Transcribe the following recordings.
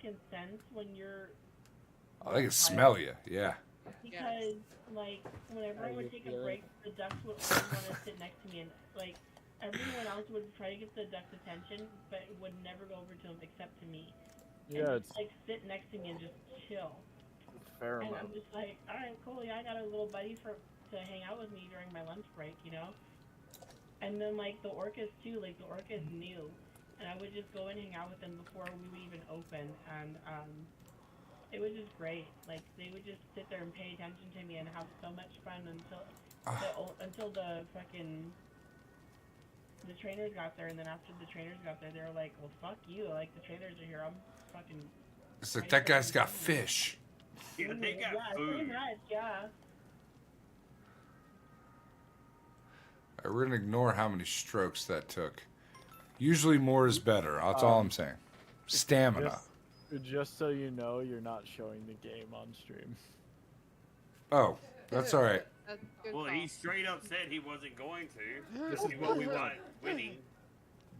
can sense when you're They can smell you. Yeah. because like whenever I would take a break, the ducks would always want to sit next to me, and like everyone else would try to get the duck's attention, but would never go over to him except to me. Yeah, And it's just like sit next to me and just chill. And I'm pheromone. just like, all right, cool. Yeah, I got a little buddy to hang out with me during my lunch break, you know. And then like the orcas too, like the orcas knew, and I would just go and hang out with them before we would even open, and it was just great. Like they would just sit there and pay attention to me and have so much fun until the fucking the trainers got there, and then after the trainers got there, they were like, well, fuck you. Like the trainers are here. I'm fucking. It's like that guy's got fish. Yeah, they got food. Pretty much, yeah. We're gonna ignore how many strokes that took. Usually more is better. That's all I'm saying. Stamina. Just so you know, you're not showing the game on stream. Oh, that's all right. That's good Well, call. he straight up said he wasn't going to. This is what we want, winning.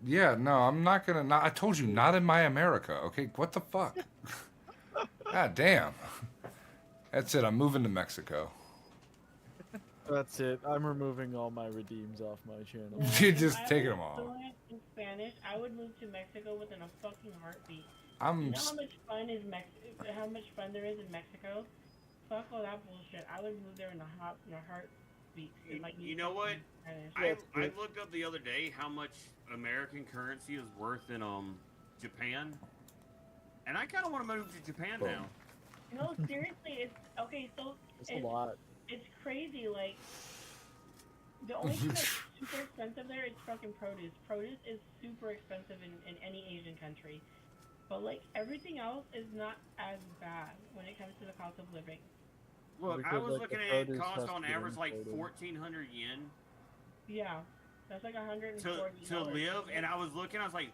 Yeah, no, I'm not gonna. Not, I told you, not in my America. Okay, what the fuck? God damn. That's it. I'm moving to Mexico. That's it. I'm removing all my redeems off my channel. You're just If I taking was them all. fluent in Spanish, I would move to Mexico within a fucking heartbeat. You I'm. know how much fun how much fun there is in Mexico? Fuck all that bullshit. I would move there in a heartbeat. You know what? I looked up the other day how much American currency is worth in Japan, and I kind of want to move to Japan now. No, seriously, it's okay. So It's a lot. it's crazy. Like the only thing that's super expensive there is fucking produce. Produce is super expensive in any Asian country, but like everything else is not as bad when it comes to the cost of living. Look, I Because, was like, the looking at it produce cost has on to be average like imported. 1,400 yen Yeah, that's like $140 to live, and I was looking, I was like,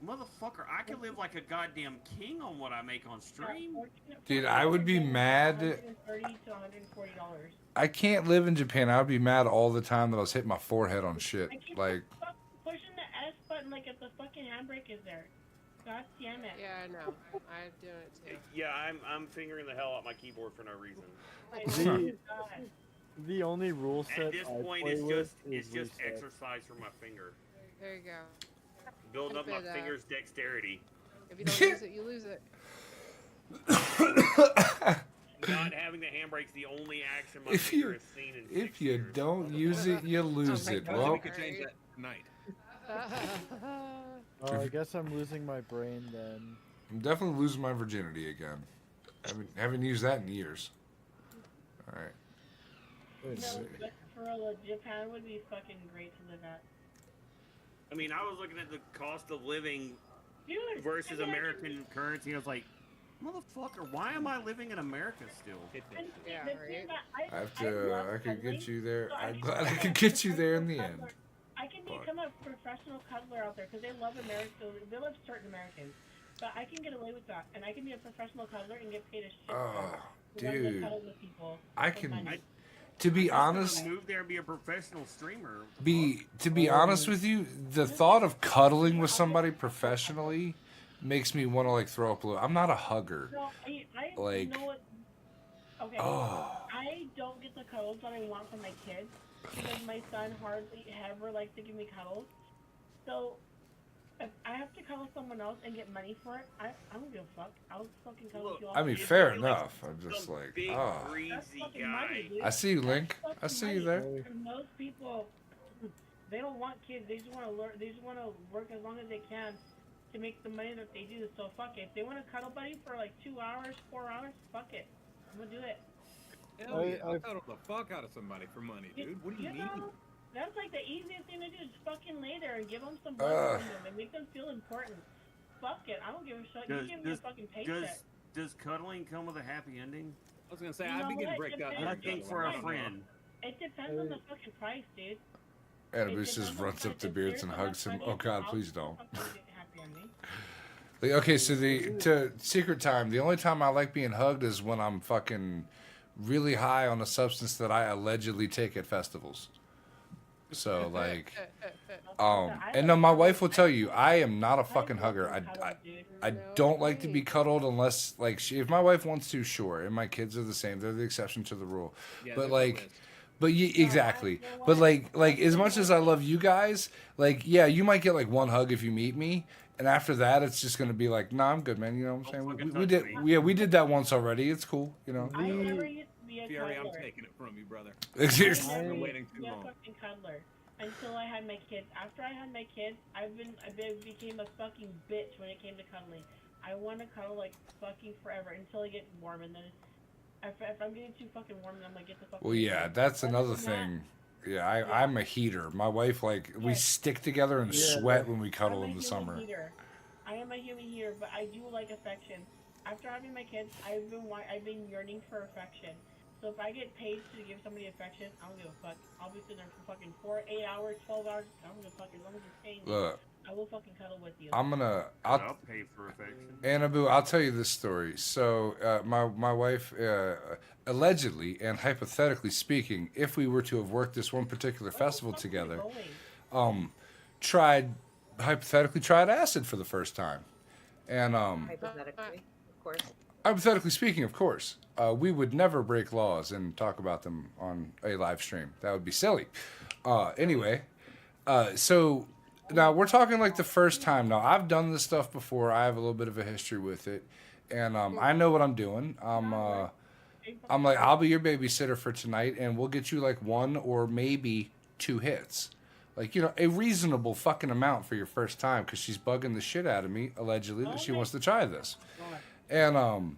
motherfucker, I could live like a goddamn king on what I make on stream. Dude, I would be mad. $130 to $140. I can't live in Japan. I would be mad all the time that I was hitting my forehead on shit. I keep Like, pushing the S button like if the fucking handbrake is there. God damn it. Yeah, I know. I do it too. Yeah, I'm fingering the hell out my keyboard for no reason. The only rule set At this I point, play it's with just is reset. exercise for my finger, There you go. building up my But, finger's dexterity. If you don't use it, you lose it. Not having the handbrake's the only action my If finger you- has seen in 6 if you years. don't use it, you lose my it. God. Well, we could change that tonight. Oh, I guess I'm losing my brain then. I'm definitely losing my virginity again. Haven't used that in years. All right. Let's No, see. but for real, Japan would be fucking great to live at. I mean, I was looking at the cost of living Dude, versus I mean, American currency. I was like, motherfucker, why am I living in America still? and Yeah, the right. thing that I have I to. love I could cuddling, get you there. so I I'm can glad I become could a get you there in the professional end. cuddler. I can become a professional cuddler out there because they love America. They love certain Americans. But I can get away with that, and I can be a professional cuddler and get paid a shit Oh, ton to run the dude. cuddle with people I for can. money. To be I'm honest, gonna move there and be a professional streamer. to be honest with you, the thought of cuddling with somebody professionally makes me want to like throw up a little. I'm not a hugger. No, I Like- know what. Okay. Oh, I don't get the cuddles that I want from my kids because my son hardly ever likes to give me cuddles. So if I have to cuddle someone else and get money for it, I don't give a fuck. I'll fucking cuddle Look, you all. I mean, It's fair gonna be like enough. I'm just some like, big, oh. That's greasy fucking money, guy. dude. I see you, Link. That's I see fucking you there. money. And most people, they don't want kids. They just want to learn. They just want to work as long as they can to make the money that they do. So fuck it. If they want to cuddle buddy for like 2 hours, 4 hours, fuck it. I'm gonna do it. Hell yeah, I'll cuddle the fuck out of somebody for money, dude. What do you mean? know, that's like the easiest thing to do. Just fucking lay there and give them some blood from them and make them feel important. Fuck it. I don't give a shit. You give me a fucking paycheck. Does cuddling come with a happy ending? I was gonna say, You I'd know be getting what? bricked out. Depends. never Nothing cuddling. for I a don't know. friend. It depends on the fucking price, dude. Annabise just runs up to Beards and hugs him. Oh God, please don't. Happy ending. Okay, so to secret time. The only time I like being hugged is when I'm fucking really high on a substance that I allegedly take at festivals. So like, I and like no, my cuddling. wife will tell you, I am not a I fucking hugger. fucking cuddle, dude. I No don't like to way. be cuddled unless like if my wife wants to, sure. And my kids are the same; they're the exception to the rule. Yeah, But there's a like, list. but exactly. But like as much as I love you guys, like yeah, you might get like one hug if you meet me, and after that, it's just gonna be like, nah, I'm good, man. You know what I'm Don't saying? fucking We touch did, me. yeah, we did that once already. It's cool, you know. I never used to be a Fury, I'm cuddler. taking it from you, brother. I You've never been used waiting to too be a long. fucking cuddler until I had my kids. After I had my kids, I became a fucking bitch when it came to cuddling. I want to cuddle like fucking forever until I get warm, and then if I'm getting too fucking warm, then I'm like, get the fuck. Well, away yeah, from me. that's Other another than that, thing. Yeah, I'm a heater. My wife, like, we Yes. stick together and Yeah. sweat when we I'm cuddle a in the human summer. heater. I am a human heater, but I do like affection. After having my kids, I've been yearning for affection. So if I get paid to give somebody affection, I don't give a fuck. I'll be sitting there for fucking 4, 8 hours, 12 hours. I don't give a fuck. As long as you're paying me, Look, I will fucking cuddle with you. I'll pay for affection. Anabu, I'll tell you this story. So, my wife, allegedly and hypothetically speaking, if we were to have worked this one particular festival Where the fuck are we together, going? hypothetically tried acid for the first time. And, Hypothetically, of course. hypothetically speaking, of course, we would never break laws and talk about them on a live stream. That would be silly. Anyway, so now we're talking like the first time. Now I've done this stuff before. I have a little bit of a history with it, and I know what I'm doing. I'm like, I'll be your babysitter for tonight, and we'll get you like 1 or maybe 2 hits. Like, you know, a reasonable fucking amount for your first time, because she's bugging the shit out of me, allegedly, that she wants to try this. And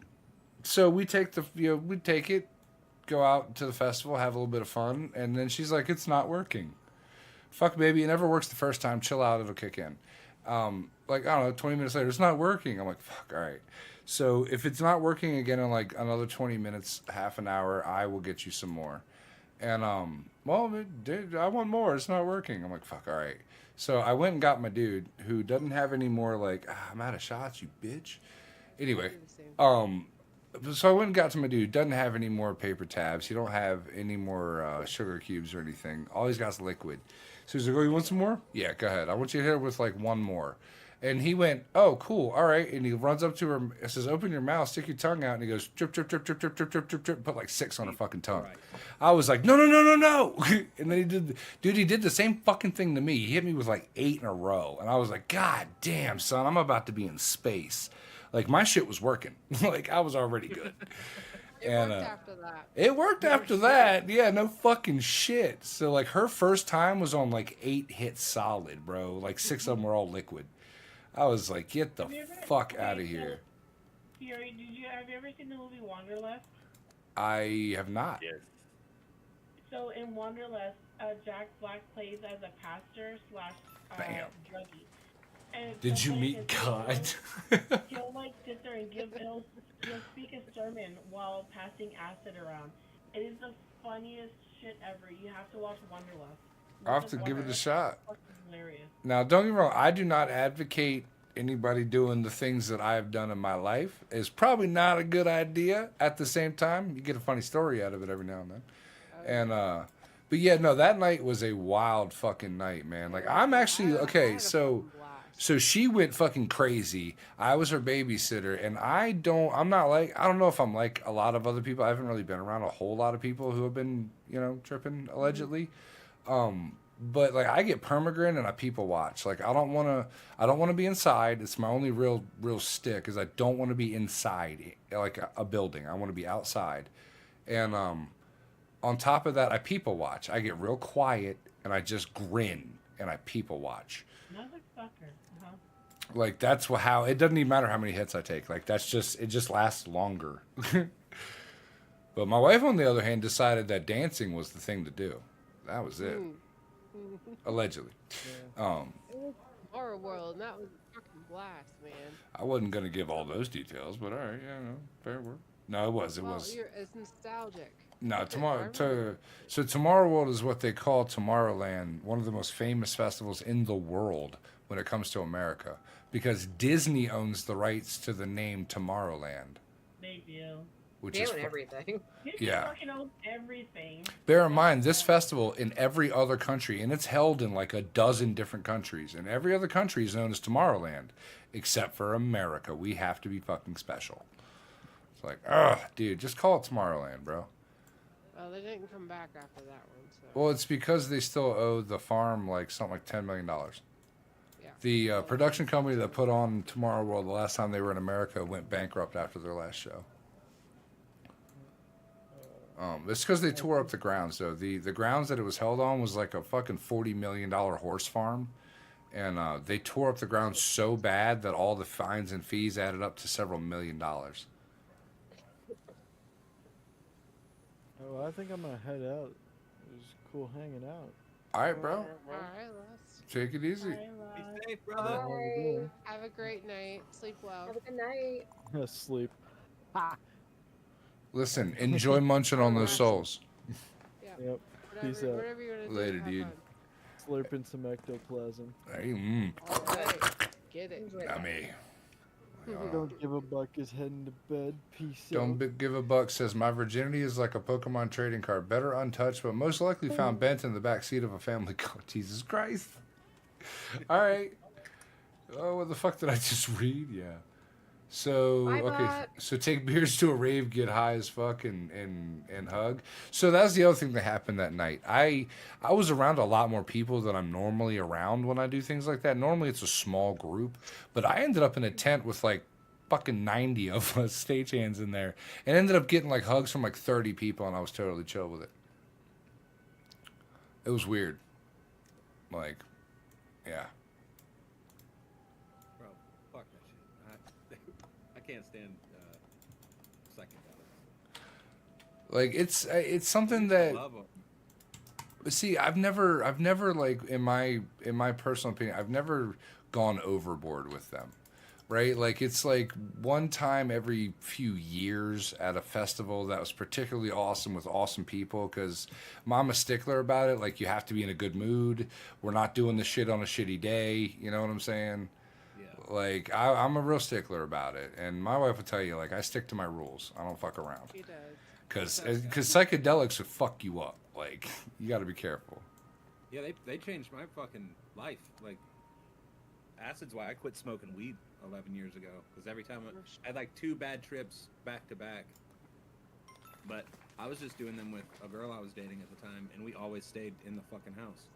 so we take it, go out to the festival, have a little bit of fun, and then she's like, it's not working. Fuck, baby, it never works the first time. Chill out, it'll kick in. Like, I don't know, 20 minutes later, it's not working. I'm like, fuck, all right. So if it's not working again in like another 20 minutes, half an hour, I will get you some more. And, well, dude, I want more. It's not working. I'm like, fuck, all right. So I went and got my dude who doesn't have any more, like, I'm out of shots, you bitch. Anyway, so I went and got to my dude. Doesn't have any more paper tabs. He don't have any more sugar cubes or anything. All he's got is liquid. So he's like, oh, you want some more? Yeah, go ahead. I want you to hit her with, like, 1 more. And he went, oh, cool, all right. And he runs up to her and says, open your mouth, stick your tongue out. And he goes, drip, drip, drip, drip, drip, drip, drip, drip, drip. Put like 6 on her fucking tongue. Right. I was like, no, no, no, no, no. And then he did the same fucking thing to me. He hit me with like 8 in a row. And I was like, God damn, son, I'm about to be in space. Like, my shit was working. Like, I was already good. It And, worked after that. It worked after that. Yeah, no fucking shit. So, like, her first time was on, like, 8 hits solid, bro. Like, 6 of them were all liquid. I was like, get the fuck out of here. Fury, have you ever seen the movie Wanderlust? I have not. Yes. So in Wanderlust, Jack Black plays as a pastor slash Bam. druggie. And it's Did so you funny meet 'cause God? He'll like sit there and he'll speak a sermon while passing acid around. It is the funniest shit ever. You have to watch Wanderlust. I'll have to give it a shot. Fucking hilarious. Now, don't get me wrong. I do not advocate anybody doing the things that I have done in my life. It's probably not a good idea. At the same time, you get a funny story out of it every now and then. And, but yeah, no, that night was a wild fucking night, man. Like, I'm actually, okay, so she went fucking crazy. I was her babysitter, and I don't know if I'm like a lot of other people. I haven't really been around a whole lot of people who have been, you know, tripping, allegedly. But like, I get permagrin and I people watch. Like, I don't want to be inside. It's my only real stick, is I don't want to be inside like a building. I want to be outside. And on top of that, I people watch. I get real quiet and I just grin and I people watch. Motherfucker. Uh-huh. Like, that's how it doesn't even matter how many hits I take. Like, it just lasts longer. But my wife, on the other hand, decided that dancing was the thing to do. That was it. Allegedly. Yeah. It was Horror World, and that was a fucking blast, man. I wasn't gonna give all those details, but all right, yeah, no, fair word. No, it was. It's nostalgic. No, Okay, so Tomorrow World is what they call Tomorrowland, one of the most famous festivals in the world when it comes to America, because Disney owns the rights to the name Tomorrowland. They do. which They is own everything. Yeah. fucking owns everything. Bear in mind, this festival in every other country, and it's held in like a dozen different countries, and every other country is known as Tomorrowland, except for America. We have to be fucking special. It's like, ugh, dude, just call it Tomorrowland, bro. Well, they didn't come back after that one, so. Well, it's because they still owe the farm like something like $10 million. Yeah. The production company that put on Tomorrow World the last time they were in America went bankrupt after their last show. It's because they tore up the grounds, though. The grounds that it was held on was like a fucking $40 million horse farm. And they tore up the grounds so bad that all the fines and fees added up to several $1 million. Oh, I think I'm gonna head out. It was cool hanging out. All right, bro. All right, let's Take it easy. Be safe, brother. Bye. have a great night. Sleep well. Have a good night. Sleep. Listen, enjoy munching on those souls. Yeah. Yep. Peace out. Whatever you want to do. Later, have dude. fun. Slurping some ectoplasm. Hey, All right. Get it. Enjoy that. yummy. Don't give a buck is heading to bed. Peace Don't out. give a buck says my virginity is like a Pokemon trading card, better untouched, but most likely found bent in the back seat of a family car. Jesus Christ! All right. Oh, what the fuck did I just read? Yeah. So Bye, okay, bot. so take beers to a rave, get high as fuck, and hug. So that's the other thing that happened that night. I was around a lot more people than I'm normally around when I do things like that. Normally it's a small group, but I ended up in a tent with like fucking 90 of us stagehands in there, and ended up getting like hugs from like 30 people, and I was totally chill with it. It was weird. Like, yeah. Bro, fuck that shit. I can't stand psychedelics. Like it's something that. Love 'em. See, I've never like in my personal opinion, I've never gone overboard with them. Right? Like it's like one time every few years at a festival that was particularly awesome with awesome people, cuz I'm a stickler about it. Like you have to be in a good mood. We're not doing the shit on a shitty day, you know what I'm saying? Yeah. Like I'm a real stickler about it, and my wife will tell you like I stick to my rules. I don't fuck around. He does. Cuz psychedelics would fuck you up. Like you got to be careful. Yeah, they changed my fucking life. Like, acid's why I quit smoking weed 11 years ago. Because every time I had like 2 bad trips back to back. But I was just doing them with a girl I was dating at the time, and we always stayed in the fucking house.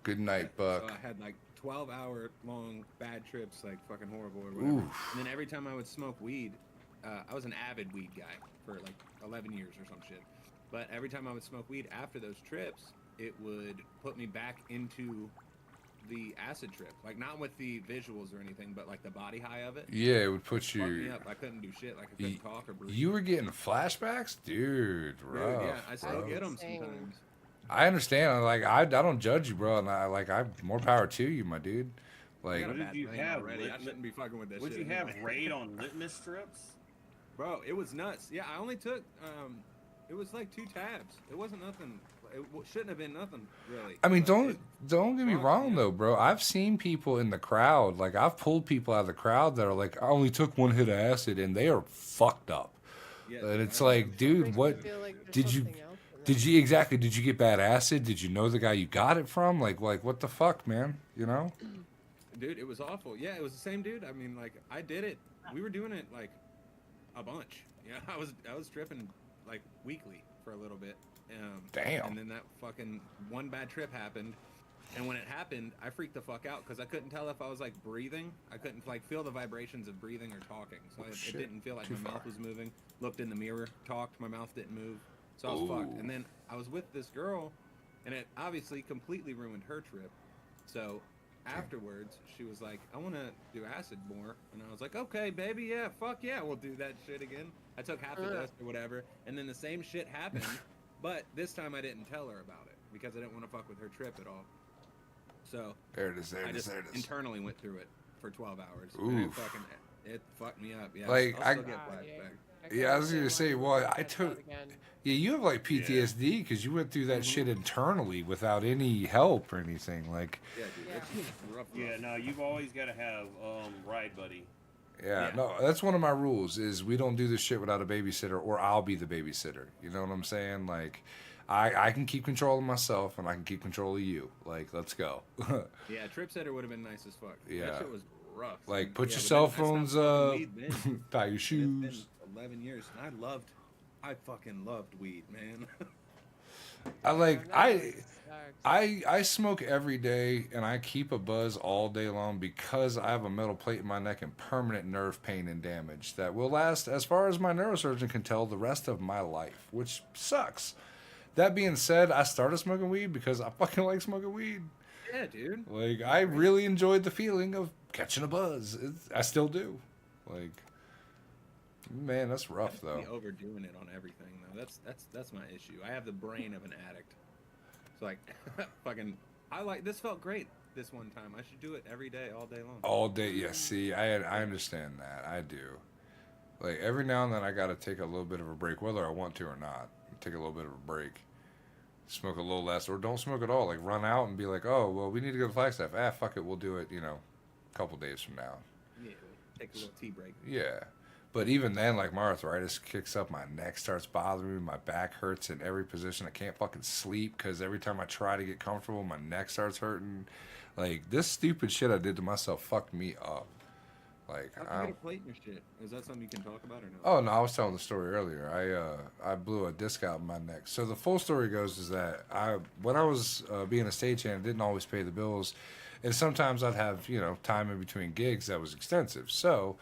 Good night, Buck. So I had like 12-hour long bad trips, like fucking horrible or whatever. Oof. And then every time I would smoke weed, I was an avid weed guy for like 11 years or some shit. But every time I would smoke weed after those trips, it would put me back into the acid trip. Like, not with the visuals or anything, but like the body high of it. Yeah, it would put Fucked me you. up. I couldn't do shit. Like, I couldn't talk or breathe. You were getting flashbacks, dude. Dude, Rough, yeah, I still bro. get them Insane. sometimes. I understand. Like I don't judge you, bro, and I more power to you, my dude. I Like got a What did bad you brain have, already. I lit- shouldn't be fucking with this Would shit. you have anyway. raid on litmus strips? Bro, it was nuts. Yeah, I only took, it was like 2 tabs. It wasn't nothing. It shouldn't have been nothing, really. I mean, But don't get me fuck, wrong yeah. though, bro. I've seen people in the crowd. Like I've pulled people out of the crowd that are like, I only took 1 hit of acid, and they are fucked up. Yeah, And it's I- like, dude, Makes what? me feel like there's did you- something else in Did there. you exactly? Did you get bad acid? Did you know the guy you got it from? Like what the fuck, man? You know? Dude, it was awful. Yeah, it was the same dude. I mean, like, I did it. We were doing it like a bunch. Yeah, I was tripping like weekly for a little bit. Damn. And then that fucking one bad trip happened, and when it happened, I freaked the fuck out because I couldn't tell if I was like breathing. I couldn't like feel the vibrations of breathing or talking. So Oh, it shit. didn't feel like Too my far. mouth was moving. Looked in the mirror, talked, my mouth didn't move. So I was fucked. Ooh. And then I was with this girl, and it obviously completely ruined her trip. So afterwards, she was like, I want to do acid more. And I was like, okay, baby, yeah, fuck yeah, we'll do that shit again. I took half a dust or whatever, and then the same shit happened, but this time I didn't tell her about it because I didn't want to fuck with her trip at all. So There it is. There I it is. just There it is. internally went through it for 12 hours. And Oof. it fucked me up. Yeah, Like, I'll I- still get Ah, yeah. flashbacks. Yeah, I was gonna say, well, I Get took- that again. Yeah, you have like PTSD because you went through that shit internally without any help or anything. Like, Yeah, dude, Yeah. it's rough. Yeah, no, you've always got to have ride buddy. Yeah, Yeah. no, that's one of my rules is we don't do this shit without a babysitter or I'll be the babysitter. You know what I'm saying? Like, I can keep control of myself and I can keep control of you. Like, let's go. Yeah, trip sitter would have been nice as fuck. Yeah. That shit was rough. Like, put Yeah, your but cell then I stopped phones smoking up, weed then. tie your And shoes. it's been 11 years, and I fucking loved weed, man. I smoke every day and I keep a buzz all day long because I have a metal plate in my neck and permanent nerve pain and damage that will last, as far as my neurosurgeon can tell, the rest of my life, which sucks. That being said, I started smoking weed because I fucking like smoking weed. Yeah, dude. Like, I really enjoyed the feeling of catching a buzz. I still do. Like, man, that's rough though. Be overdoing it on everything though. That's my issue. I have the brain of an addict. It's like fucking. This felt great this one time. I should do it every day, all day long. All day, yeah. See, I understand that. I do. Like, every now and then I gotta take a little bit of a break, whether I want to or not. Take a little bit of a break. Smoke a little less, or don't smoke at all. Like, run out and be like, oh, well, we need to go to Flagstaff. Fuck it, we'll do it, a couple days from now. Yeah, take a little tea break. Yeah. But even then, like, my arthritis kicks up, my neck starts bothering me, my back hurts in every position. I can't fucking sleep because every time I try to get comfortable, my neck starts hurting. Like, this stupid shit I did to myself fucked me up. Like, How can you get a plate in your shit? Is that something you can talk about or no? Oh no, I was telling the story earlier. I blew a disc out in my neck. So the full story goes is that when I was being a stagehand, I didn't always pay the bills, and sometimes I'd have time in between gigs that was extensive. So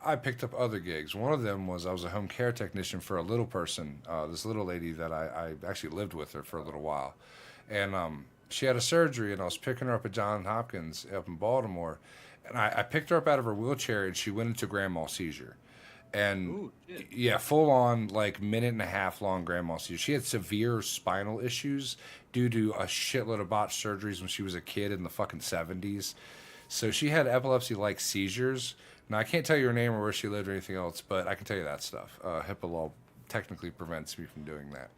I picked up other gigs. One of them was I was a home care technician for a little person, this little lady that I actually lived with her for a little while, and she had a surgery, and I was picking her up at Johns Hopkins up in Baltimore. And I picked her up out of her wheelchair, and she went into grand mal seizure. And, Ooh, shit. yeah, full on, like, minute and a half long grand mal seizure. She had severe spinal issues due to a shitload of botched surgeries when she was a kid in the fucking 70s. So she had epilepsy-like seizures. Now, I can't tell you her name or where she lived or anything else, but I can tell you that stuff. HIPAA law technically prevents me from doing that.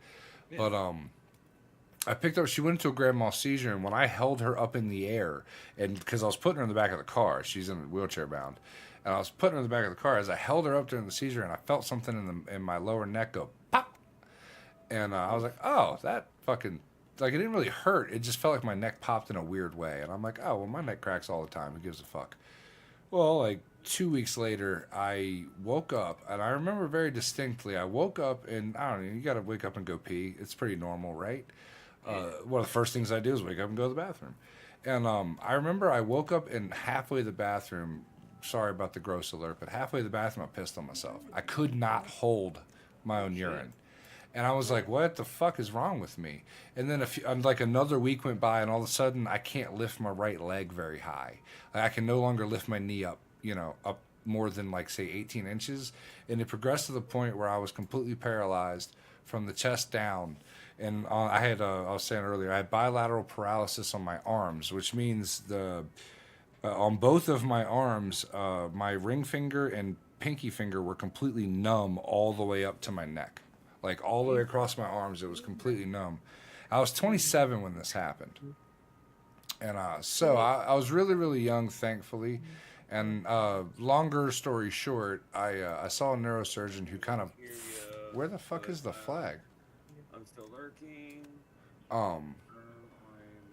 Yeah. But, I picked up, she went into a grand mal seizure, and when I held her up in the air, and because I was putting her in the back of the car, she's in wheelchair bound, and I was putting her in the back of the car, as I held her up during the seizure, and I felt something in my lower neck go pop, and I was like, oh, that fucking, like, it didn't really hurt, it just felt like my neck popped in a weird way, and I'm like, oh, well, my neck cracks all the time, who gives a fuck? Well, like, 2 weeks later, I woke up, and I remember very distinctly, I woke up, and I don't know, you gotta wake up and go pee, it's pretty normal, right? One of the first things I do is wake up and go to the bathroom. And I remember I woke up and halfway the bathroom, sorry about the gross alert, but halfway the bathroom I pissed on myself. I could not hold my own urine. And I was like, what the fuck is wrong with me? And then like another week went by, and all of a sudden I can't lift my right leg very high. I can no longer lift my knee up, up more than like, say, 18 inches. And it progressed to the point where I was completely paralyzed from the chest down. And I was saying earlier, I had bilateral paralysis on my arms, which means on both of my arms, my ring finger and pinky finger were completely numb all the way up to my neck. Like, all the way across my arms, it was completely numb. I was 27 when this happened. And so I was really, really young, thankfully. And longer story short, I saw a neurosurgeon who kind of... Where the fuck is the flag? I'm still lurking.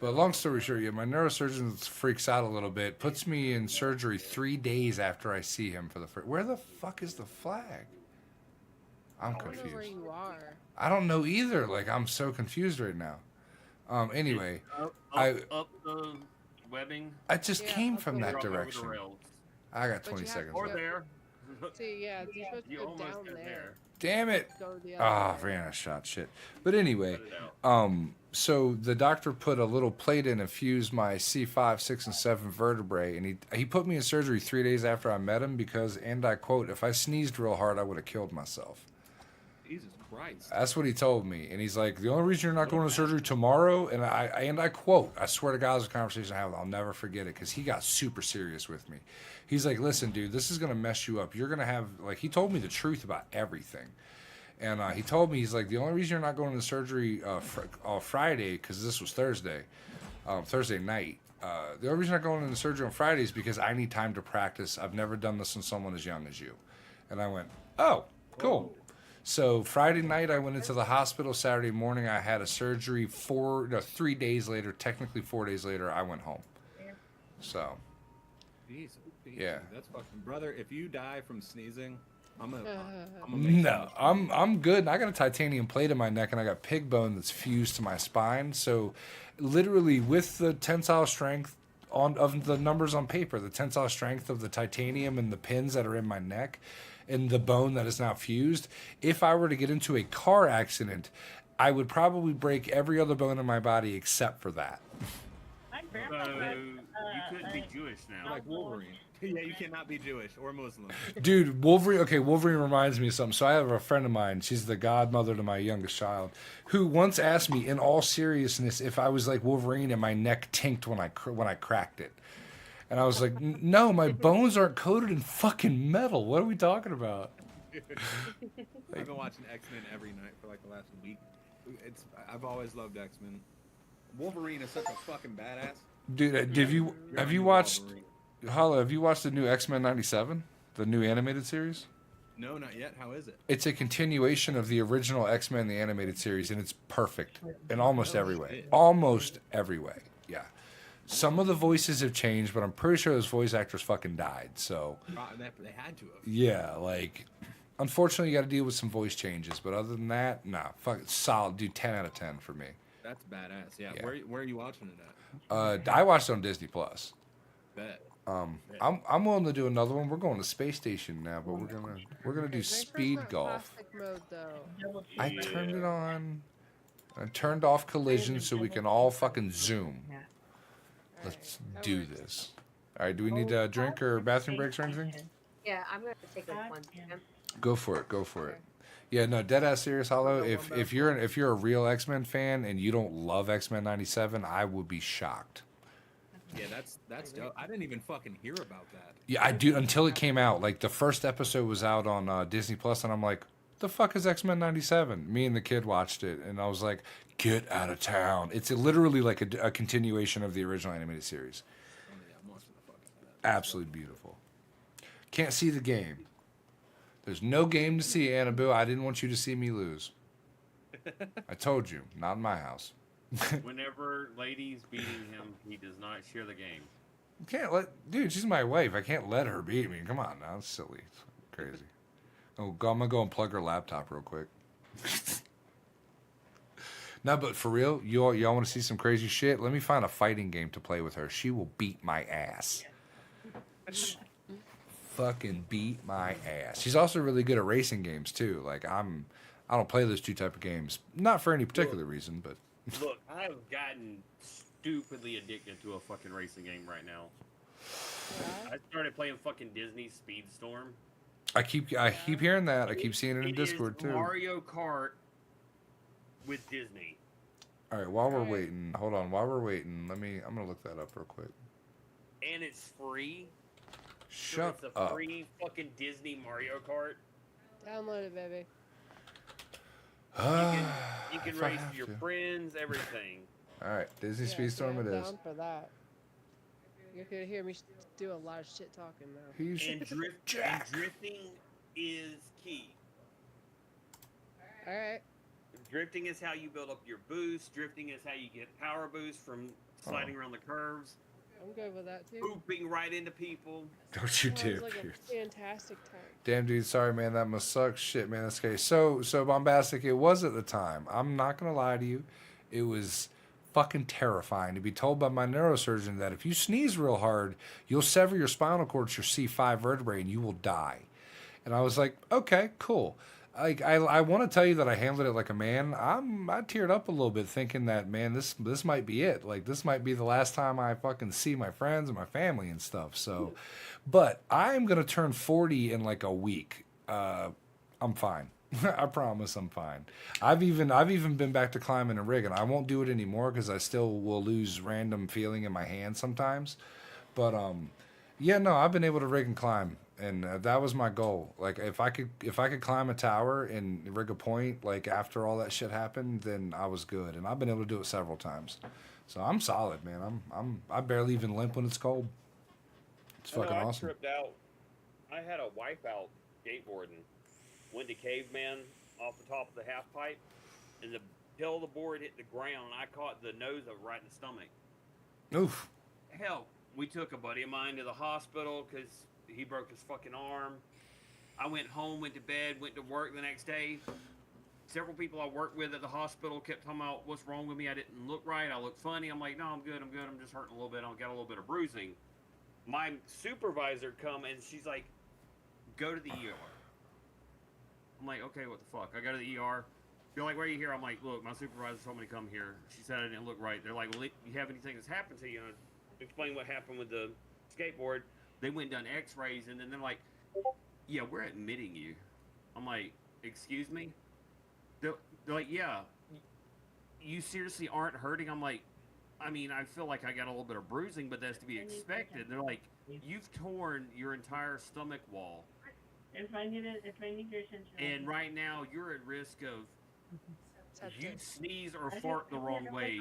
But long story short, yeah, my neurosurgeon freaks out a little bit, puts me in surgery 3 days after I see him for the first... Where the fuck is the flag? I'm I don't know where confused. you are. I don't know either. Like, I'm so confused right now. Anyway, Up the webbing. I just came up from the that Or over the direction. rails. I got But 20 you have seconds Or left. there. See, yeah, you're supposed to You go almost down got there. there. Damn it. Go the Ah, other way. ran a shot. Shit. But anyway, Cut it out. so the doctor put a little plate in and fused my C5, 6, and 7 vertebrae, and he put me in surgery 3 days after I met him because, and I quote, if I sneezed real hard, I would have killed myself. Jesus Christ. That's what he told me, and he's like, the only reason you're not going to surgery tomorrow, and I quote, I swear to God, it was a conversation I had with him, I'll never forget it, because he got super serious with me. He's like, listen, dude, this is going to mess you up. You're going to have, like, he told me the truth about everything. And he told me, he's like, the only reason you're not going to surgery Friday, because this was Thursday night, The only reason I'm going into surgery on Friday is because I need time to practice. I've never done this on someone as young as you. And I went, oh, cool. Whoa. So Friday night, I went into the hospital. Saturday morning, I had a surgery. 3 days later, technically 4 days later, I went home. So, Jeez, Yeah. That's fucking brother. If you die from sneezing, I'm gonna no, I'm good. I got a titanium plate in my neck, and I got pig bone that's fused to my spine. So, literally, with the tensile strength of the numbers on paper, the tensile strength of the titanium and the pins that are in my neck, and the bone that is now fused, if I were to get into a car accident, I would probably break every other bone in my body except for that. My So grandpa had, you couldn't be Jewish now. like Wolverine. Yeah, you cannot be Jewish or Muslim. Dude, Wolverine. Okay, Wolverine reminds me of something. So I have a friend of mine. She's the godmother to my youngest child, who once asked me, in all seriousness, if I was like Wolverine and my neck tinked when I cracked it. And I was like, no, my bones aren't coated in fucking metal. What are we talking about? I've been watching X-Men every night for like the last week. I've always loved X-Men. Wolverine is such a fucking badass. Dude, have you watched? Holla, have you watched the new X-Men '97, the new animated series? No, not yet. How is it? It's a continuation of the original X-Men the animated series, and it's perfect in almost every way. Almost every way, yeah. Some of the voices have changed, but I'm pretty sure those voice actors fucking died. So They had to have. yeah, like unfortunately, you got to deal with some voice changes. But other than that, nah, fuck, solid, dude. 10 out of 10 for me. That's badass. Yeah. Yeah. Where are you watching it at? I watched it on Disney Plus. Bet. I'm willing to do another one. We're going to space station now, but we're gonna do speed golf. Plastic mode, though. I turned it on. I turned off collision so we can all fucking zoom. Let's do this. All right. Do we need a drink or bathroom breaks or anything? Yeah, I'm gonna take like one second. Go for it. Go for it. Yeah, no, dead ass serious, Hollow. If you're a real X-Men fan and you don't love X-Men '97, I would be shocked. Yeah, that's dope. I didn't even fucking hear about that. Yeah, I do until it came out. Like the first episode was out on Disney Plus, and I'm like, the fuck is X-Men '97? Me and the kid watched it, and I was like, get out of town. It's literally like a continuation of the original animated series. Oh, yeah, I'm watching the fuck out of that. Absolutely beautiful. Can't see the game. There's no game to see, Annabelle. I didn't want you to see me lose. I told you, not in my house. Whenever ladies beating him, he does not share the game. Dude, she's my wife. I can't let her beat me. Come on now, it's silly. It's crazy. Oh, I'm gonna go and plug her laptop real quick. No, but for real, y'all want to see some crazy shit? Let me find a fighting game to play with her. She will beat my ass. Fucking beat my ass. She's also really good at racing games too. Like I don't play those two type of games. Not for any particular reason, but Look, I have gotten stupidly addicted to a fucking racing game right now. I started playing fucking Disney Speedstorm. I keep hearing that. I keep seeing it in It Discord is too. Mario Kart with Disney. All right, while we're waiting, hold on. While we're waiting, I'm gonna look that up real quick. And it's free. Shut so it's a up. free fucking Disney Mario Kart. Download it, baby. You can If I race have with your to. friends, everything. All right, Disney Yeah, Speedstorm I'm it is. down for that. You could hear me do a lot of shit talking now. He's And drifting is key. Alright. Drifting is how you build up your boost. Drifting is how you get power boost from sliding around the curves. I'm good with that too. Pooping right into people. Don't you Sounds dare. like Pierce. a fantastic time. Damn, dude, sorry, man. That must suck. Shit, man, that's scary. So bombastic it was at the time. I'm not gonna lie to you. It was fucking terrifying to be told by my neurosurgeon that if you sneeze real hard, you'll sever your spinal cord, your C5 vertebrae, and you will die. And I was like, okay, cool. Like I want to tell you that I handled it like a man. I teared up a little bit thinking that, man, this might be it. Like this might be the last time I fucking see my friends and my family and stuff. So, but I'm gonna turn 40 in like a week. I'm fine. I promise I'm fine. I've even been back to climbing and rigging. I won't do it anymore because I still will lose random feeling in my hand sometimes. But yeah, no, I've been able to rig and climb. And that was my goal. Like if I could climb a tower and rig a point, like after all that shit happened, then I was good. And I've been able to do it several times. So I'm solid, man. I barely even limp when it's cold. It's I know, fucking I awesome. tripped out. I had a wipeout skateboarding. Went to caveman off the top of the half pipe, and the tail of the board hit the ground, and I caught the nose of it right in the stomach. Oof. Hell, we took a buddy of mine to the hospital because he broke his fucking arm. I went home, went to bed, went to work the next day. Several people I worked with at the hospital kept talking about what's wrong with me. I didn't look right. I look funny. I'm like, no, I'm good. I'm just hurting a little bit. I got a little bit of bruising. My supervisor come and she's like, go to the ER. I'm like, okay, what the fuck? I go to the ER. They're like, why are you here? I'm like, look, my supervisor told me to come here. She said I didn't look right. They're like, well, you have anything that's happened to you? And I explained what happened with the skateboard. They went and done x-rays, and then they're like, yeah, we're admitting you. I'm like, excuse me? They're like, yeah, you seriously aren't hurting? I'm like, I mean, I feel like I got a little bit of bruising, but that's to be expected. They're like, you've torn your entire stomach wall. If I need your attention. And right now, you're at risk of, you sneeze or fart the wrong way,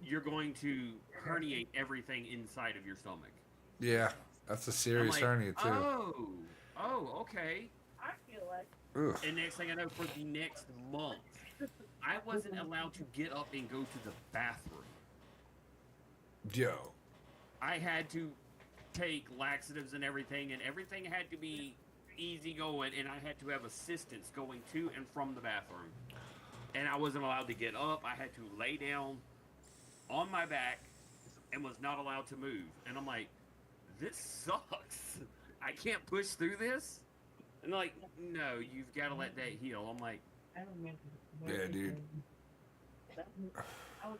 you're going to herniate everything inside of your stomach. Yeah, that's a serious like, hernia too. Oh, okay. I feel like. Oof. And next thing I know, for the next month, I wasn't allowed to get up and go to the bathroom. Yo. I had to take laxatives and everything had to be easy going, and I had to have assistance going to and from the bathroom. And I wasn't allowed to get up. I had to lay down on my back and was not allowed to move. And I'm like, this sucks. I can't push through this? And they're like, no, you've got to let that heal. I'm like, I don't know. Yeah, dude. I was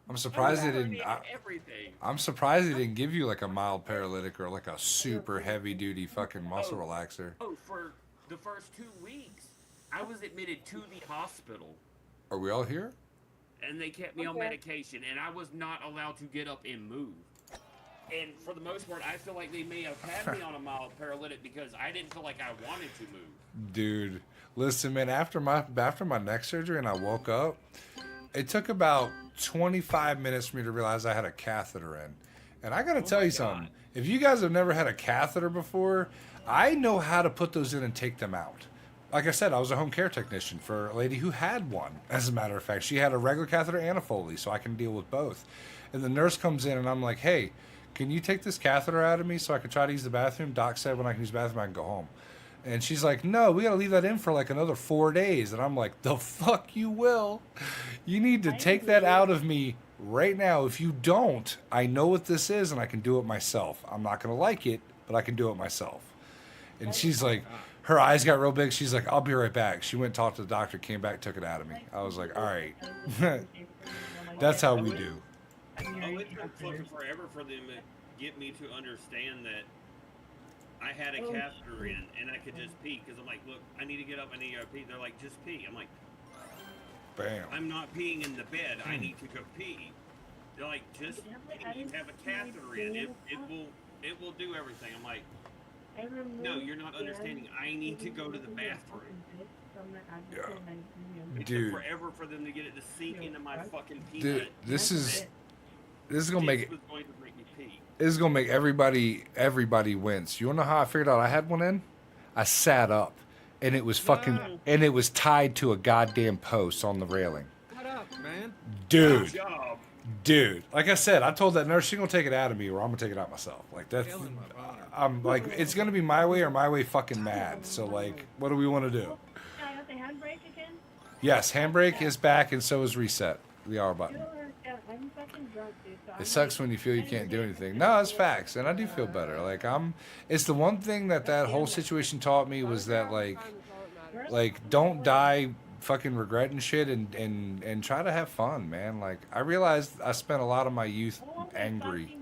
I'm surprised they didn't. everything. I'm surprised they didn't give you like a mild paralytic or like a super heavy duty fucking muscle relaxer. Oh, for the first 2 weeks, I was admitted to the hospital. Are we all here? And they kept me on medication, and I was not allowed to get up and move. And for the most part, I feel like they may have had me on a mild paralytic because I didn't feel like I wanted to move. Dude, listen, man. After my neck surgery and I woke up, it took about 25 minutes for me to realize I had a catheter in. And I gotta tell you something. If you guys have never had a catheter before, I know how to put those in and take them out. Like I said, I was a home care technician for a lady who had one. As a matter of fact, she had a regular catheter and a Foley, so I can deal with both. And the nurse comes in and I'm like, hey, can you take this catheter out of me so I can try to use the bathroom? Doc said when I can use the bathroom, I can go home. And she's like, no, we got to leave that in for like another 4 days. And I'm like, the fuck you will. You need to take that out of me right now. If you don't, I know what this is and I can do it myself. I'm not going to like it, but I can do it myself. And she's like, her eyes got real big. She's like, I'll be right back. She went and talked to the doctor, came back, took it out of me. I was like, all right. That's how we do. I went fucking forever for them to get me to understand that I had a catheter in and I could just pee because I'm like, look, I need to get up, I need to pee. They're like, just pee. I'm like, bam. I'm not peeing in the bed. I need to go pee. They're like, just pee. You have a catheter in. It will do everything. I'm like, no, you're not understanding. I need to go to the bathroom. Yeah. It Dude. took forever for them to get it to sink into my fucking pee. Dude, this is gonna make it. Was going to make me pee. This is gonna make everybody wince. You wanna know how I figured out I had one in? I sat up, and it was fucking, and it was tied to a goddamn post on the railing. Shut up, man. Dude, Good job. dude. Like I said, I told that nurse she's gonna take it out of me, or I'm gonna take it out myself. Like that's, Killing my body. I'm like, it's gonna be my way or my way fucking mad. So like, what do we want to do? I got the handbrake again. Yes, handbrake is back, and so is reset. The R button. I'm fucking drunk, dude. So It sucks when you feel you can't do anything. No, it's facts, and I do feel better. Like it's the one thing that whole situation taught me was that like don't die fucking regretting shit and try to have fun, man. Like I realized I spent a lot of my youth angry,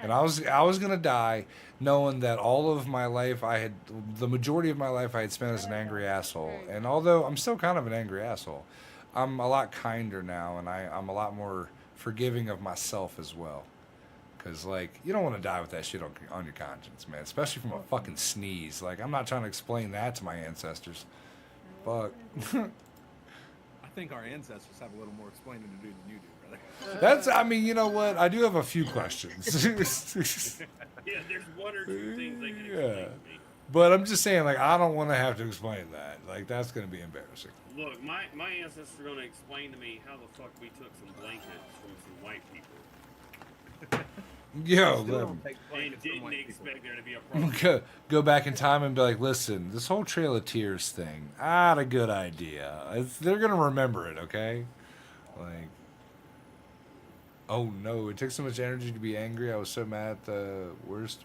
and I was gonna die knowing that all of my life the majority of my life I had spent as an angry asshole. And although I'm still kind of an angry asshole, I'm a lot kinder now, and I'm a lot more forgiving of myself as well. Because, like, you don't want to die with that shit on your conscience, man. Especially from a fucking sneeze. Like, I'm not trying to explain that to my ancestors. Fuck. I think our ancestors have a little more explaining to do than you do, That's, I mean, you know what? I do have a few questions. Yeah, there's one or two things they can Yeah. explain to me. But I'm just saying, like, I don't want to have to explain that. Like, that's going to be embarrassing. Look, my ancestors are going to explain to me how the fuck we took some blankets from some white people. Yo, Still let don't me take And blankets from didn't white people. expect there to be a problem. go back in time and be like, listen, this whole Trail of Tears thing, not a good idea. They're going to remember it, okay? Like, oh no, it took so much energy to be angry. I was so mad at the worst,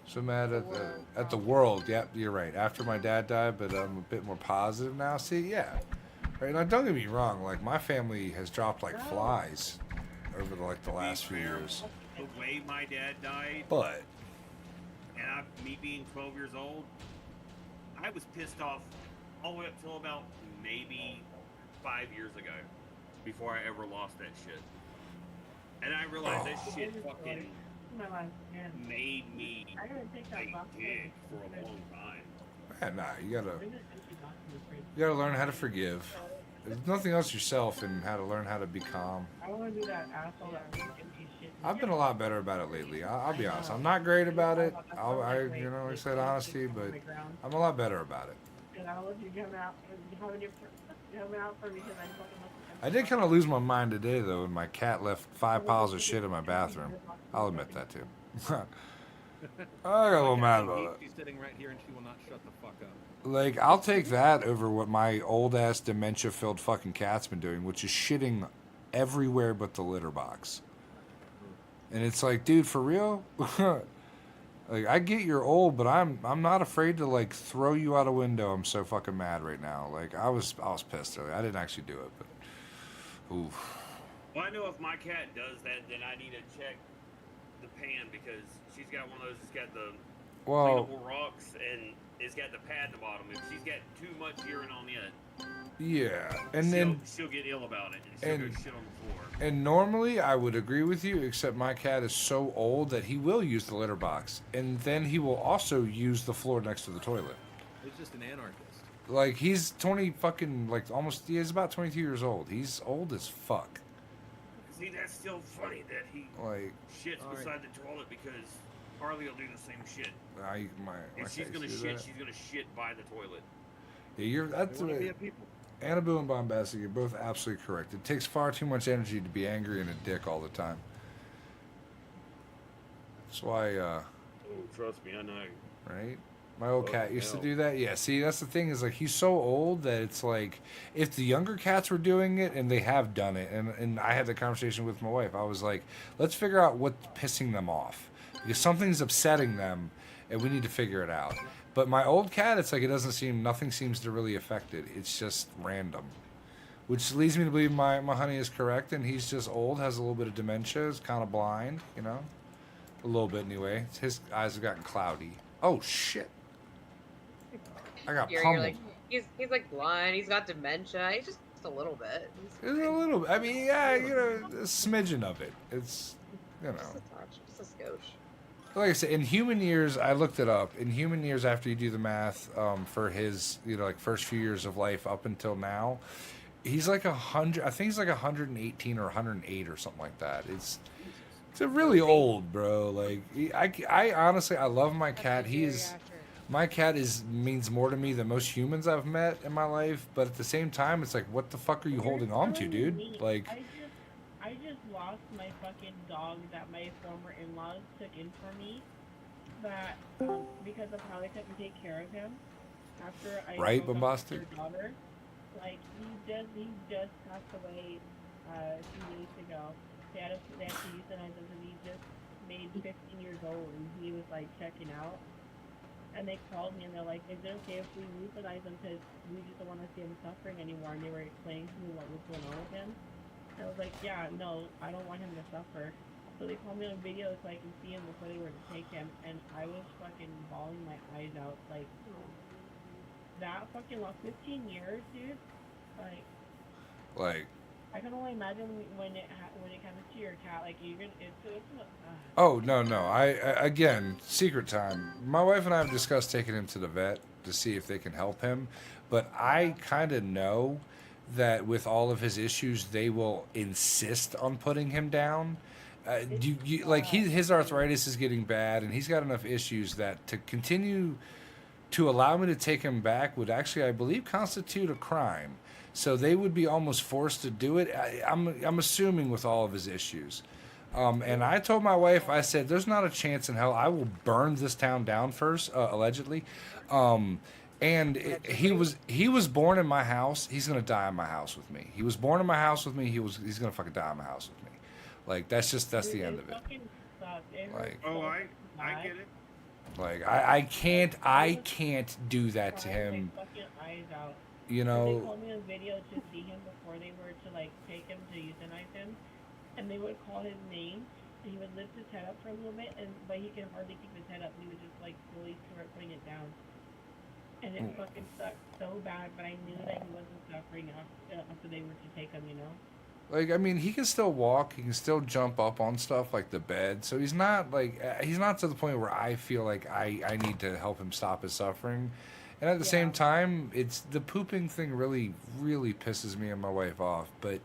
so mad at the world. Yep, you're right. After my dad died, but I'm a bit more positive now. See, yeah. Right, now don't get me wrong. Like, my family has dropped like flies over the last few years. The way my dad died, But and me being 12 years old, I was pissed off all the way up till about maybe 5 years ago, before I ever lost that shit. And I realized that shit fucking My life, yeah. made me I gotta take that a box. dick for a long time. man, nah, you gotta Bring this empty box in the fridge. you gotta learn how to forgive. There's nothing else yourself, and how to learn how to be calm. I wanna be that asshole that brings empty shit. I've been a lot better about it lately. I'll be honest. I'm not great about it. You know, like I said, honesty, but I'm a lot better about it. And I'll let you come out for me because I fucking I did kind of lose my mind today, though, when my cat left 5 piles of shit in my bathroom. I'll admit that, too. I got a little mad about it. She's sitting right here and she will not shut the fuck up. Like, I'll take that over what my old-ass dementia-filled fucking cat's been doing, which is shitting everywhere but the litter box. And it's like, dude, for real? Like, I get you're old, but I'm not afraid to, like, throw you out a window. I'm so fucking mad right now. Like, I was pissed earlier. I didn't actually do it, but oof. Well, I know if my cat does that, then I need to check the pan, because she's got one of those that's got the Well, cleanable rocks and it's got the pad at the bottom. If she's got too much urine on it, yeah. And then she'll get ill about it and she'll go shit on the floor. and normally I would agree with you, except my cat is so old that he will use the litter box, and then he will also use the floor next to the toilet. He's just an anarchist. Like, he's 20 fucking, like, almost, he's about 22 years old. He's old as fuck. See, that's still funny that he Like, shits beside the toilet, because Harley will do the same shit. my If she's cat gonna used to do shit, that. she's gonna shit by the toilet. Yeah, that's They want to be right. a people. Annabelle and Bombastic, you're both absolutely correct. It takes far too much energy to be angry and a dick all the time. That's why, Oh, trust me, I know. right? My old Oh, cat used to hell. do that. Yeah, see, that's the thing is, like, he's so old that it's like, if the younger cats were doing it, and they have done it, and I had the conversation with my wife, I was like, let's figure out what's pissing them off. Because something's upsetting them, and we need to figure it out. But my old cat, it's like, nothing seems to really affect it. It's just random. Which leads me to believe my honey is correct, and he's just old, has a little bit of dementia, is kind of blind, you know? A little bit anyway. His eyes have gotten cloudy. Oh, shit. I got You're pummeled. like, he's like blind. He's got dementia. He's just a little bit. It's a little bit. I mean, yeah, you know, a smidgen of it. It's, you Just know. a touch, just a skosh. Like I said, in human years, I looked it up. In human years, after you do the math, for his, you know, like first few years of life up until now, he's like 100. I think he's like 118 or 108 or something like that. It's a really old, bro. Like, I honestly, I love my cat. He is. My cat means more to me than most humans I've met in my life, but at the same time, it's like, what the fuck are you holding on to, dude? Like, I just lost my fucking dog that my former in-laws took in for me. That because I probably couldn't take care of him after I Right, broke up Bombastic? with their daughter. Like, he just passed away a few days ago. They had to euthanize him, and he just made 15 years old, and he was like checking out. And they called me and they're like, is it okay if we euthanize him because we just don't want to see him suffering anymore? And they were explaining to me what was going on with him. And I was like, yeah, no, I don't want him to suffer. So they called me on video so I can see him before they were to take him. And I was fucking bawling my eyes out. Like, that fucking long 15 years, dude. Like, I can only imagine when it comes to your cat. Like, even it's oh, no. Again, secret time. My wife and I have discussed taking him to the vet to see if they can help him. But I kind of know that with all of his issues, they will insist on putting him down. Like his arthritis is getting bad, and he's got enough issues that to continue to allow me to take him back would actually, I believe, constitute a crime. So they would be almost forced to do it. I'm assuming with all of his issues. And I told my wife, I said, "There's not a chance in hell. I will burn this town down first, allegedly." He was born in my house. He's gonna die in my house with me. He was born in my house with me. He's gonna fucking die in my house with me. Like that's the end of it. Like, Oh, I get it. like I can't do that to him. You They know. called me on video to see him before they were to like take him to euthanize him, and they would call his name, and he would lift his head up for a little bit, but he could hardly keep his head up. He would just like slowly start putting it down, and it fucking sucked so bad. But I knew that he wasn't suffering after they were to take him. You know. Like, I mean, he can still walk. He can still jump up on stuff like the bed. So he's not to the point where I feel like I need to help him stop his suffering. And at the same time, it's the pooping thing really, really pisses me and my wife off. But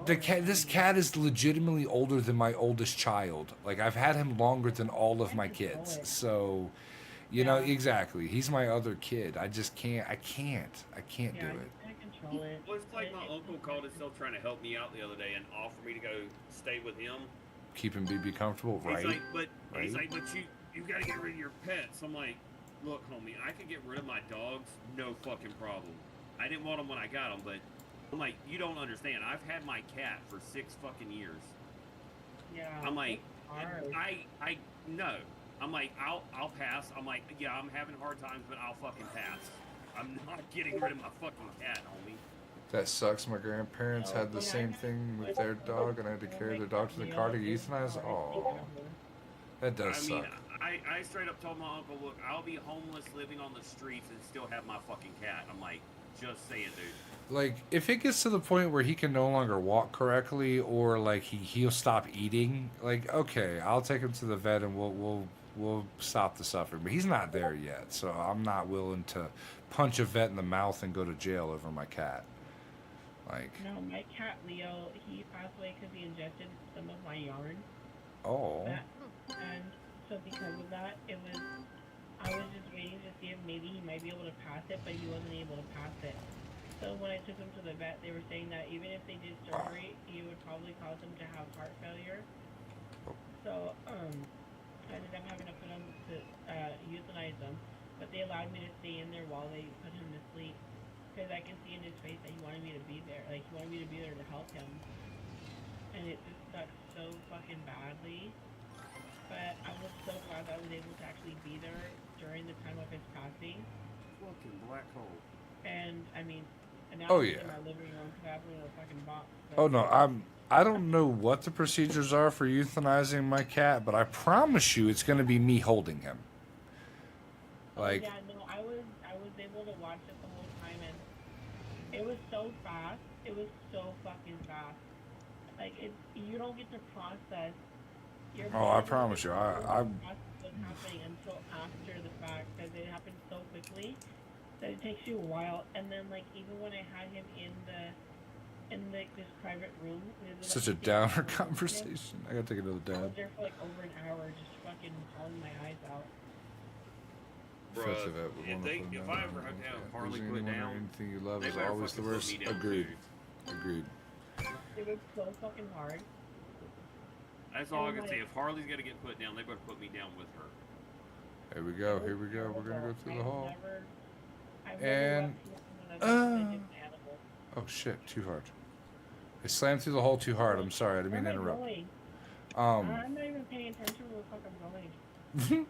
this cat is legitimately older than my oldest child. Like, I've had him longer than all of my kids. So, you know, exactly. He's my other kid. I just can't. I can't do it. Well, it's like my uncle called himself trying to help me out the other day and offered me to go stay with him. Keep him be comfortable, right? He's like, but you gotta get rid of your pets. I'm like, look, homie, I can get rid of my dogs, no fucking problem. I didn't want them when I got them, but I'm like, you don't understand. I've had my cat for 6 fucking years. Yeah. I'm like, I no. I'm like, I'll pass. I'm like, yeah, I'm having hard times, but I'll fucking pass. I'm not getting rid of my fucking cat, homie. That sucks. My grandparents had the same thing with their dog, and I had to carry their dog to the car to euthanize. Oh, that does suck. I straight up told my uncle, look, I'll be homeless living on the streets and still have my fucking cat. I'm like, just say it, dude. Like, if it gets to the point where he can no longer walk correctly, or like he'll stop eating, like, okay, I'll take him to the vet and we'll stop the suffering. But he's not there yet, so I'm not willing to punch a vet in the mouth and go to jail over my cat. Like, no, my cat Leo, he passed away because he ingested some of my yarn. oh. And so because of that, I was just waiting to see if maybe he might be able to pass it, but he wasn't able to pass it. So when I took him to the vet, they were saying that even if they did surgery, it would probably cause him to have heart failure. So, I ended up having to put him to euthanize him, but they allowed me to stay in there while they put him to sleep. Because I can see in his face that he wanted me to be there. Like, he wanted me to be there to help him. And it just sucked so fucking badly. But I was so glad that I was able to actually be there during the time of his passing. Fucking black hole. And, I mean, and now Oh, I'm yeah. in my living room because I have him in a fucking box. Oh no, I don't know what the procedures are for euthanizing my cat, but I promise you it's going to be me holding him. Like, Yeah, no, I was able to watch it the whole time, and it was so fast. It was so fucking fast. Like, you don't get to process your oh, I promise you, I what's happening until after the fact, because it happened so quickly that it takes you a while. And then, like, even when I had him in this private room, such a downer conversation. I gotta take another I was dab. there for like over an hour, just fucking hauling my eyes out. Bruh, Fifth of it with one of if them, I ever have to have Harley losing put anyone or down, anything you love they is better always the fucking put worst. me down, Agreed. too. Agreed. It was so fucking hard. That's all I And, can say. like- If Harley's got to get put down, they better put me down with her. Here we go. Here we go. We're gonna go through the hall. I've And, never watched an animal. Oh shit! Too hard. I slammed through the hole too hard. I'm sorry. I didn't mean to Where am I interrupt. going? I'm not even paying attention to where the fuck I'm going.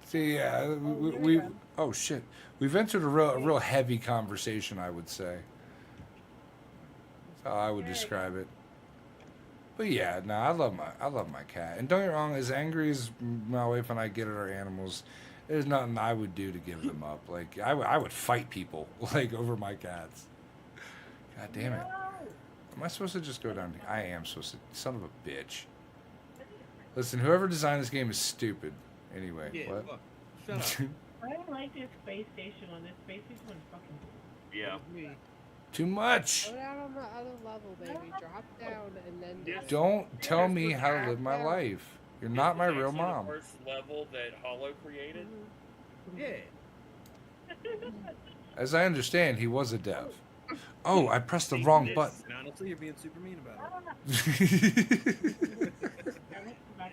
See, yeah, we oh shit, we've entered a real heavy conversation. I would say. That's how I would describe it. But yeah, no, I love my cat. And don't get me wrong, as angry as my wife and I get at our animals, there's nothing I would do to give them up. Like I would fight people like over my cats. God damn it. Am I supposed to just go down? I am supposed to. Son of a bitch. Listen, whoever designed this game is stupid. Anyway, Yeah, what? look, shut up. I don't like this space station one. This space station one's fucking. Yeah. Me. Too much. Go down on the other level, baby. Drop down and then. Yes. Don't tell There's me the how to live my down. life. You're This not was my real actually mom. The first level that Hollow created. Yeah. As I understand, he was a dev. Oh, I pressed the wrong This- button. And honestly, you're being super mean about it.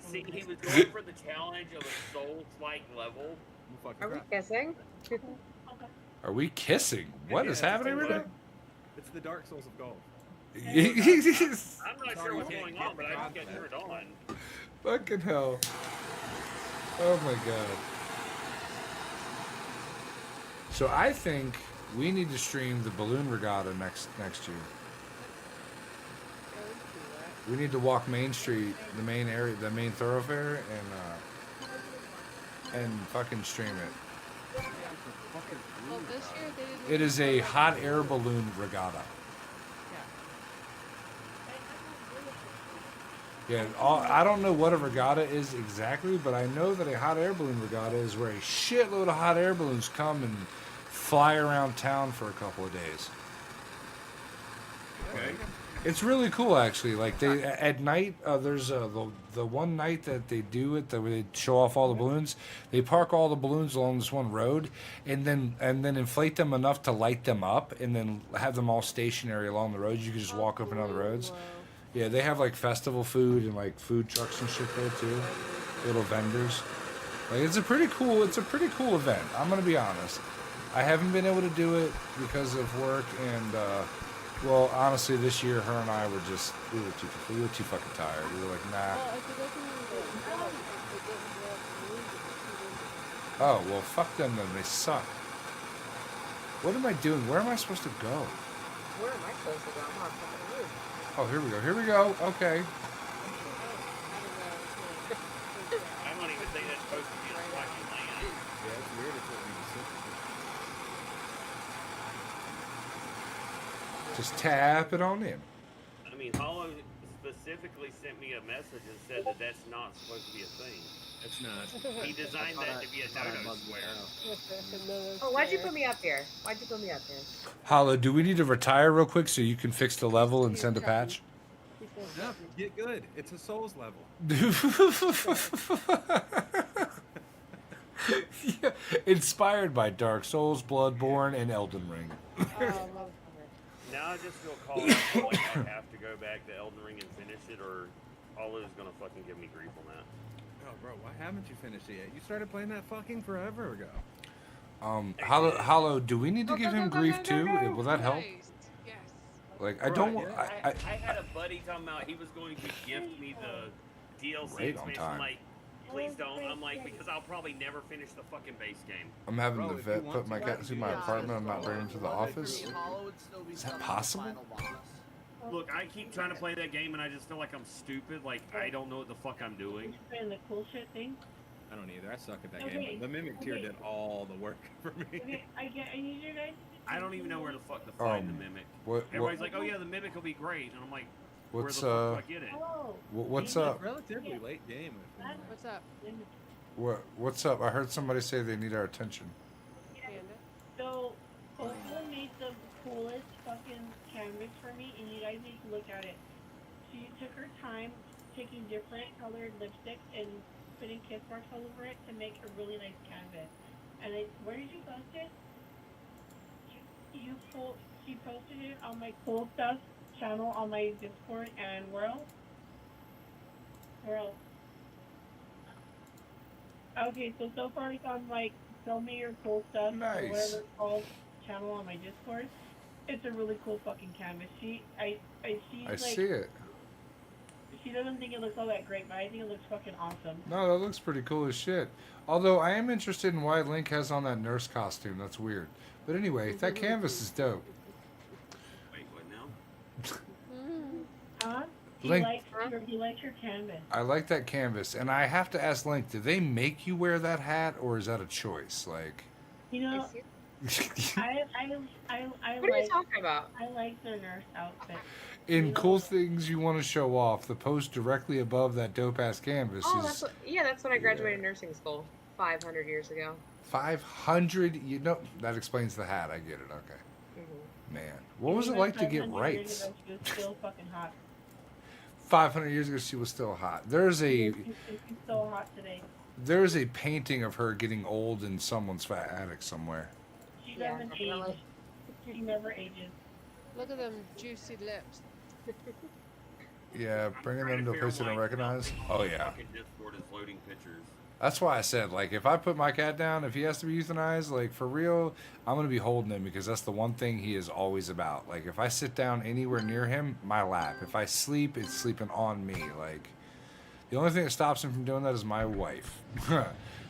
See, he was going for the challenge of a Souls-like level. I'm fucking Are we crap. kissing? Are we kissing? What is happening right now? It's the Dark Souls of golf. I'm not Sorry, sure you what's can't going get on, but I just the got turned on. Fucking hell. Oh my god. So I think we need to stream the balloon regatta next year. We need to walk Main Street, the main area, the main thoroughfare, and fucking stream it. Well, this year they didn't. It is a hot air balloon regatta. Yeah, I don't know what a regatta is exactly, but I know that a hot air balloon regatta is where a shitload of hot air balloons come and fly around town for a couple of days. Okay. It's really cool, actually. Like they at night, there's the one night that they do it, where they show off all the balloons. They park all the balloons along this one road, and then inflate them enough to light them up, and then have them all stationary along the road. You can just walk up and down the roads. Yeah, they have like festival food and like food trucks and shit there too. Little vendors. Like it's a pretty cool event. I'm gonna be honest. I haven't been able to do it because of work and well, honestly, this year her and I were just we were too fucking tired. We were like, nah. Oh well, fuck them then. They suck. What am I doing? Where am I supposed to go? Where am I supposed to go? I'm on top of the roof. Oh, here we go. Here we go. Okay. I don't even think that's supposed to be a fucking land. Yeah, it's weird. It's what we just Just tap it on in. I mean, Hollow specifically sent me a message and said that that's not supposed to be a thing. It's not. He designed that to be a dodo square. Oh, why'd you put me up here? Why'd you put me up here? Hollow, do we need to retire real quick so you can fix the level and send a patch? No, get good. It's a Souls level. Yeah, inspired by Dark Souls, Bloodborne, and Elden Ring. Now I just feel called out like I have to go back to Elden Ring and finish it, or Hollow's gonna fucking give me grief on that. Oh, bro, why haven't you finished it yet? You started playing that fucking forever ago. Hollow, do we need to give him grief too? Will that help? Yes. Like, I don't want. I had a buddy talking about he was going to gift me the DLC Right on expansion. time. I'm like, please don't. I'm like, because I'll probably never finish the fucking base game. I'm having Bro, the if you vet want put my to, cat into my apartment. I'm not bringing him to the office. Is that possible? Look, I keep trying to play that game, and I just feel like I'm stupid. Like, I don't know what the fuck I'm doing. And the cool shit thing. I don't either. I suck at that Okay, game. The Mimic tier okay. did all the work for me. Okay, I need you guys. I don't even know where the fuck to find the Mimic. Everybody's like, oh yeah, the Mimic will be great. And I'm like, where the What's fuck do I get it? Oh. What's It's a up? relatively late game. I think. What's up? What's up? I heard somebody say they need our attention. Panda? So, Corvo made the coolest fucking canvas for me, and you guys need to look at it. She took her time taking different colored lipsticks and putting kiss marks all over it to make a really nice canvas. And where did you post it? She posted it on my Cool Stuff channel on my Discord, and where else? Where else? Okay, so far it's on like Film Me Your Cool Stuff, or Nice. whatever it's called, channel on my Discord. It's a really cool fucking canvas. She's I like, see it. she doesn't think it looks all that great, but I think it looks fucking awesome. No, that looks pretty cool as shit. Although I am interested in why Link has on that nurse costume. That's weird. But anyway, that canvas is dope. Wait, what now? Huh? Link- He likes your canvas. I like that canvas, and I have to ask Link: do they make you wear that hat, or is that a choice? Like, You know, I What are you like talking about? I like their nurse outfit. in cool things you want to show off, the post directly above that dope ass canvas Oh, is that's when I graduated nursing school 500 years ago. 500. You know that explains the hat. I get it. Okay. Man, what was it like to get 500 years rights? ago, she was still fucking hot. 500 years ago, she was still hot. There's a She's so hot today. there's a painting of her getting old in someone's attic somewhere. She Yeah, doesn't definitely. age. She never ages. Look at them juicy lips. Yeah, bringing them to a place they don't recognize. Oh yeah, Fucking Discord is loading pictures. that's why I said like if I put my cat down, if he has to be euthanized, like for real, I'm gonna be holding him because that's the one thing he is always about. Like if I sit down anywhere near him, my lap. If I sleep, it's sleeping on me. Like the only thing that stops him from doing that is my wife,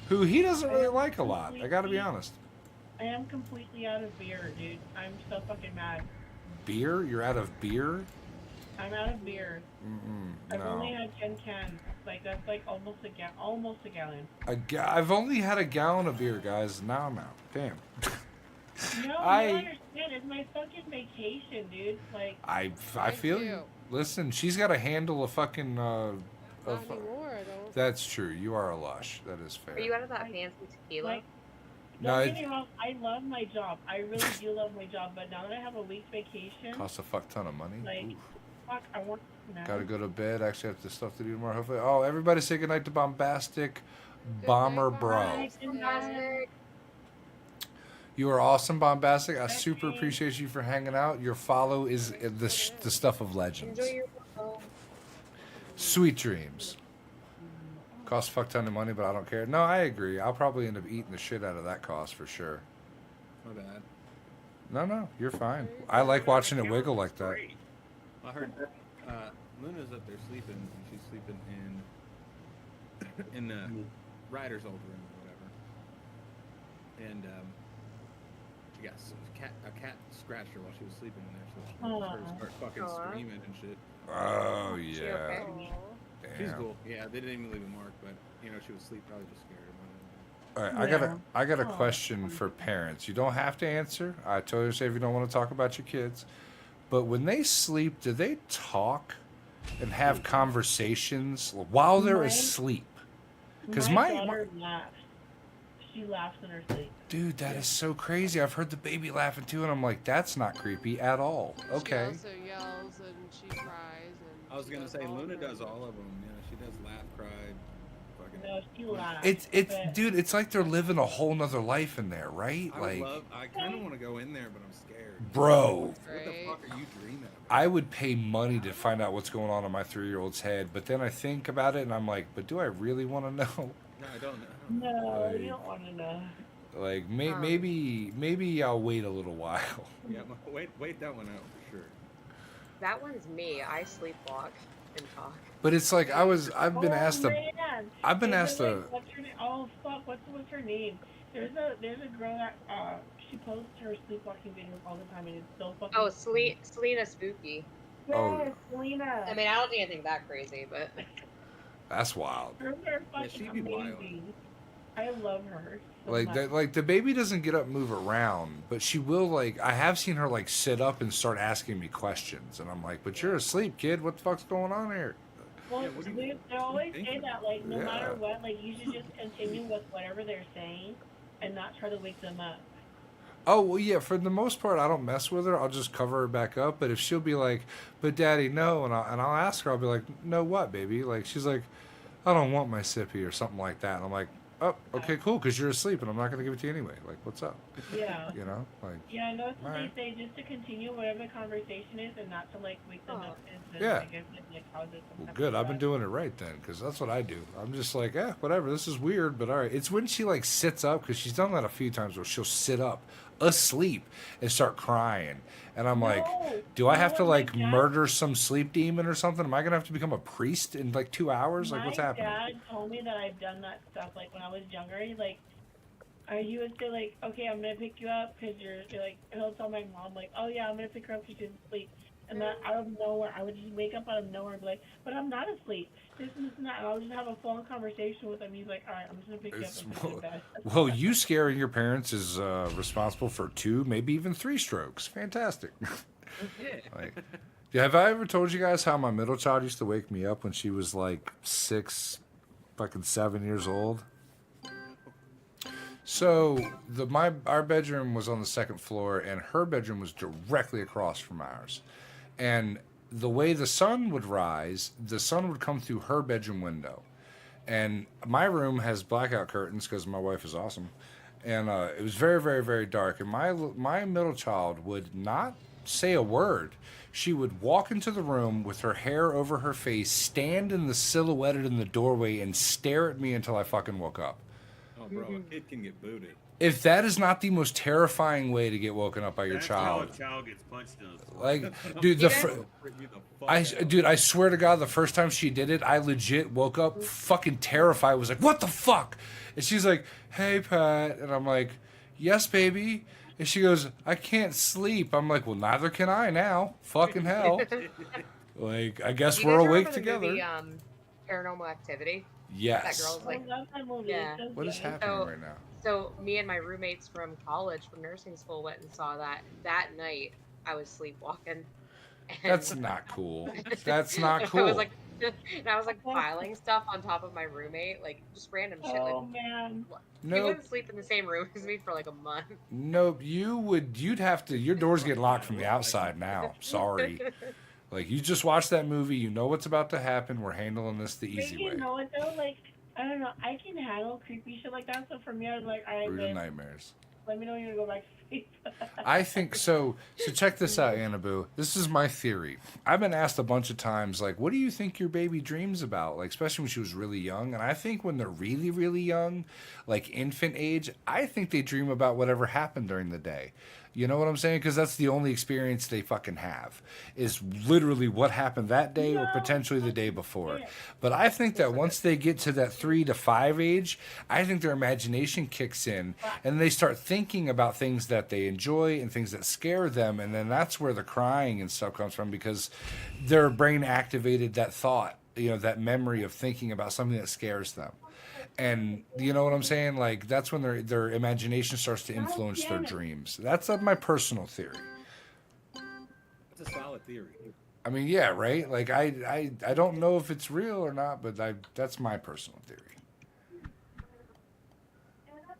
who he doesn't really like a lot. I gotta be honest. I am completely out of beer, dude. I'm so fucking mad. Beer? You're out of beer? I'm out of beer. I've only No. had 10 cans. Like that's like almost a gallon. I've only had a gallon of beer, guys. Now I'm out. Damn. No, I- I don't understand. It's my fucking vacation, dude. Like, I Thank feel you. you. Listen, she's got to handle a fucking. Not anymore, I don't. That's true. You are a lush. That is fair. Are you out of that fancy tequila? like, No, don't it- get me wrong. I love my job. I really do love my job. But now that I have a week's vacation, Costs a fuck ton of money. like, Oof. fuck, I want. Now. Gotta go to bed. Actually, have stuff to do tomorrow. Hopefully. Oh, everybody say goodnight to Bombastic Good Bomber night, Bro. Bombastic. You are awesome, Bombastic. I super Okay. appreciate you for hanging out. Your follow is the stuff of legends. Enjoy your home. Sweet dreams. Cost a fuck ton of money, but I don't care. No, I agree. I'll probably end up eating the shit out of that cost for sure. My bad. No, you're fine. I like watching it wiggle like that. Great. I heard Luna's up there sleeping, and she's sleeping in the Ryder's old room or whatever. And she got a cat scratched her while she was sleeping in there, so she heard her start fucking Aw. screaming and shit. Oh She yeah. okay? Aw. She's Damn. cool. Yeah, they didn't even leave a mark, but she was asleep, probably just scared her. All right, Yeah. I got a Aw. question for parents. You don't have to answer. I told you to say if you don't want to talk about your kids. But when they sleep, do they talk and have conversations while they're My- asleep? 'Cause my my- daughter laughs. She laughs in her sleep. Dude, that is so crazy. I've heard the baby laughing too, and I'm like, that's not creepy at all. Okay. She also yells and she cries and. I was she gonna does say all Luna kinds does all of them. Yeah, she does laugh, cry, fucking. No, she laughs. It's but- dude, it's like they're living a whole nother life in there, right? Like, I kind of want to go in there, but I'm scared. bro, What the Right. fuck are you dreaming about? I would pay money to find out what's going on in my 3-year-old's head, but then I think about it and I'm like, but do I really want to know? No, I don't know. No, Like- you don't want to know. Like maybe I'll wait a little while. Yeah, wait that one out for sure. That one's me. I sleepwalk and talk. But it's like I've been asked to Man. I've been Is asked it, to like, what's her name? Oh fuck, what's her name? There's a girl that she posts her sleepwalking videos all the time and it's so fucking. Oh, Selena Spooky. Yes, Oh. Selena. I mean, I don't think anything that crazy, but that's wild. Hers are fucking she'd be wild. amazing. I love her. So Like much. that, like the baby doesn't get up and move around, but she will. Like I have seen her like sit up and start asking me questions, and I'm like, "But you're asleep, kid. What the fuck's going on here?" Well, Yeah, what do you- they always think say of- that, like, no Yeah. matter what, like, you should just continue with whatever they're saying and not try to wake them up. Oh well, yeah. For the most part, I don't mess with her. I'll just cover her back up. But if she'll be like, "But daddy, no," and I'll ask her, I'll be like, "No, what, baby?" Like she's like, "I don't want my sippy" or something like that. And I'm like, "Oh, okay, cool, because you're asleep, and I'm not gonna give it to you anyway. Like, what's up?" Yeah. You know, like. Yeah, I know that's what Alright. they say, just to continue whatever the conversation is and not to, like, wake them up. And then, Yeah. I guess, like, cause it Well, some good. type I've of been stress. doing it right then, because that's what I do. I'm just like, whatever. This is weird, but all right. It's when she like sits up, because she's done that a few times where she'll sit up, asleep, and start crying, and I'm like, No, do I you have know to what, like my dad- murder some sleep demon or something? Am I gonna have to become a priest in like 2 hours? Like, what's happening? My dad told me that I've done that stuff, like, when I was younger. He, like, he would say, like, okay, I'm gonna pick you up because you're like, he'll tell my mom, like, oh yeah, I'm gonna pick her up because she's asleep. And then out of nowhere, I would just wake up out of nowhere and be like, but I'm not asleep. This and this and that. And I'll just have a phone conversation with him. He's like, all right, I'm just gonna pick you up It's- and put you to bed. Well, you scaring your parents is responsible for 2, maybe even 3 strokes. Fantastic. Yeah. Like, yeah, have I ever told you guys how my middle child used to wake me up when she was like 6, fucking 7 years old? So our bedroom was on the second floor, and her bedroom was directly across from ours. And the way the sun would rise, the sun would come through her bedroom window. And my room has blackout curtains because my wife is awesome. And it was very, very, very dark. And my middle child would not say a word. She would walk into the room with her hair over her face, stand in the silhouette in the doorway, and stare at me until I fucking woke up. Oh, bro, a kid can get booted. If that is not the most terrifying way to get woken up by your That's child, how a child gets punched in the throat. like, dude, I swear to God, the first time she did it, I legit woke up fucking terrified. I was like, what the fuck? And she's like, hey, Pat. And I'm like, yes, baby. And she goes, I can't sleep. I'm like, well, neither can I now. Fucking hell. Like, I guess You we're guys awake remember the together. movie, Paranormal Activity. That Yes. girl's like, Oh, that's that movie. Yeah. It's so What is good. happening So- right now? so me and my roommates from college, from nursing school, went and saw that. That night, I was sleepwalking. And That's not cool. That's not I cool. was like, and I was like filing stuff on top of my roommate, like just random shit. Oh Like, man. he Nope. wouldn't sleep in the same room as me for like a month. Nope. You'd have to, your doors get locked from the outside now. Sorry. Like, you just watched that movie. You know what's about to happen. We're handling this the But easy you way. know what though? Like, I don't know. I can handle creepy shit like that. So for me, I was like, all right, Rude babe, nightmares. let me know when you go back to sleep. I think so. So check this out, Annaboo. This is my theory. I've been asked a bunch of times, like, what do you think your baby dreams about? Like, especially when she was really young. And I think when they're really, really young, like infant age, I think they dream about whatever happened during the day. You know what I'm saying? Because that's the only experience they fucking have, is literally what happened that day or potentially the day before. But I think that once they get to that 3 to 5 age, I think their imagination kicks in and they start thinking about things that they enjoy and things that scare them. And then that's where the crying and stuff comes from, because their brain activated that thought, that memory of thinking about something that scares them. And you know what I'm saying? Like, that's when their imagination starts to influence their dreams. That's my personal theory. That's a solid theory. I mean, yeah, right? Like, I don't know if it's real or not, but that's my personal theory.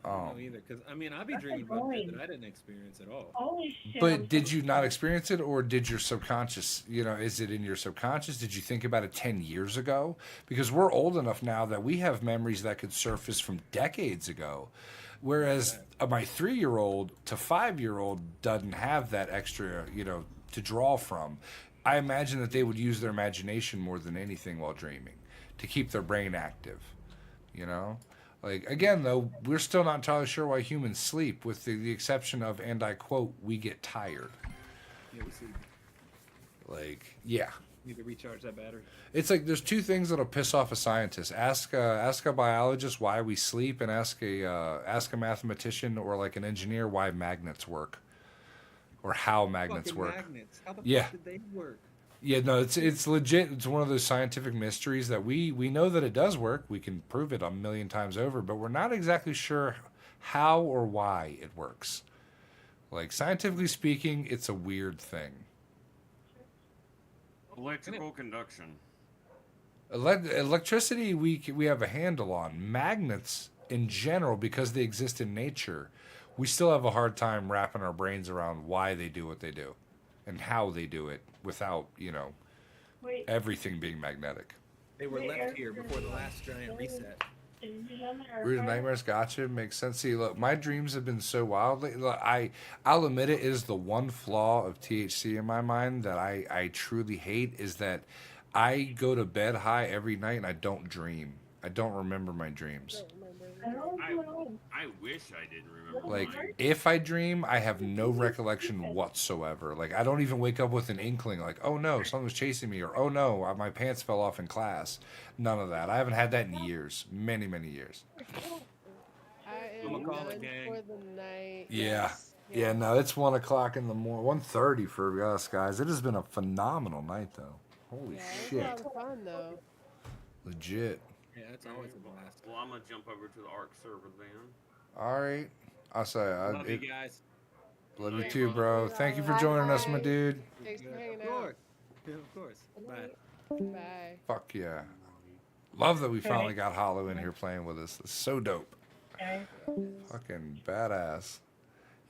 I don't know either, because I mean, I'd be dreaming about shit that I didn't experience at all. Holy shit. But did you not experience it, or did your subconscious, is it in your subconscious? Did you think about it 10 years ago? Because we're old enough now that we have memories that could surface from decades ago. Whereas my 3-year-old to 5-year-old doesn't have that extra, to draw from. I imagine that they would use their imagination more than anything while dreaming to keep their brain active, Like, again, though, we're still not entirely sure why humans sleep, with the exception of, and I quote, we get tired. Yeah, we see. Like, yeah. Need to recharge that battery. It's like there's two things that'll piss off a scientist. Ask a biologist why we sleep, and ask a mathematician or like an engineer why magnets work, or how magnets Fucking work. Magnets. How the Yeah. fuck did they work? Yeah, no, it's legit. It's one of those scientific mysteries that we know that it does work. We can prove it a million times over, but we're not exactly sure how or why it works. Like, scientifically speaking, it's a weird thing. Electrical conduction. Electricity we have a handle on. Magnets in general, because they exist in nature, we still have a hard time wrapping our brains around why they do what they do and how they do it without, Wait, everything being magnetic. They were Wait, left Eric, here before the last giant reset. did you have an air Rude fryer? nightmares, gotcha. Makes sense. See, look, my dreams have been so wild lately. Look, I'll admit it is the one flaw of THC in my mind that I truly hate, is that I go to bed high every night and I don't dream. I don't remember my dreams. I don't know what's going on. I wish I didn't remember. Like, mine. if I dream, I have no recollection whatsoever. Like, I don't even wake up with an inkling, like, oh no, someone's chasing me, or oh no, my pants fell off in class. None of that. I haven't had that in years. Many, many years. I I'ma am call it, done gang. for the night. Yeah. Yes. Yeah, no, it's 1 o'clock in the morning. 1:30 for us, guys. It has been a phenomenal night, though. Holy Yeah, it was a shit. lot of fun though. Legit. Yeah, it's always a blast. Well, I'm gonna jump over to the ARC server then. All right. I'll say, Love you guys. love you too, bro. Thank you for joining us, my dude. Thanks for Yeah, hanging of out. course. Yeah, of course. Bye. Bye. Fuck yeah. Love that we finally got Hollow in here playing with us. It's so dope. Okay. Fucking badass.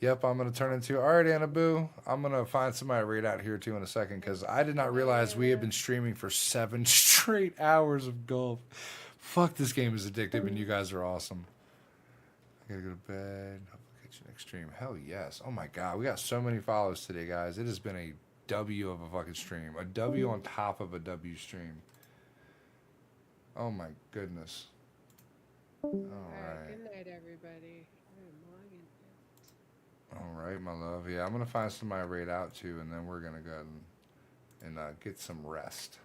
Yep, I'm gonna turn into. All right, Annaboo. I'm gonna find somebody right out here too in a second because I did not realize we had been streaming for 7 straight hours of golf. Fuck, this game is addictive, and you guys are awesome. I gotta go to bed. Hope I'll catch you next stream. Hell yes. Oh my god, we got so many follows today, guys. It has been a W of a fucking stream. A W on top of a W stream. Oh my goodness. All right. Good night, everybody. All right, my love. Yeah, I'm gonna find somebody right out too, and then we're gonna go ahead and get some rest.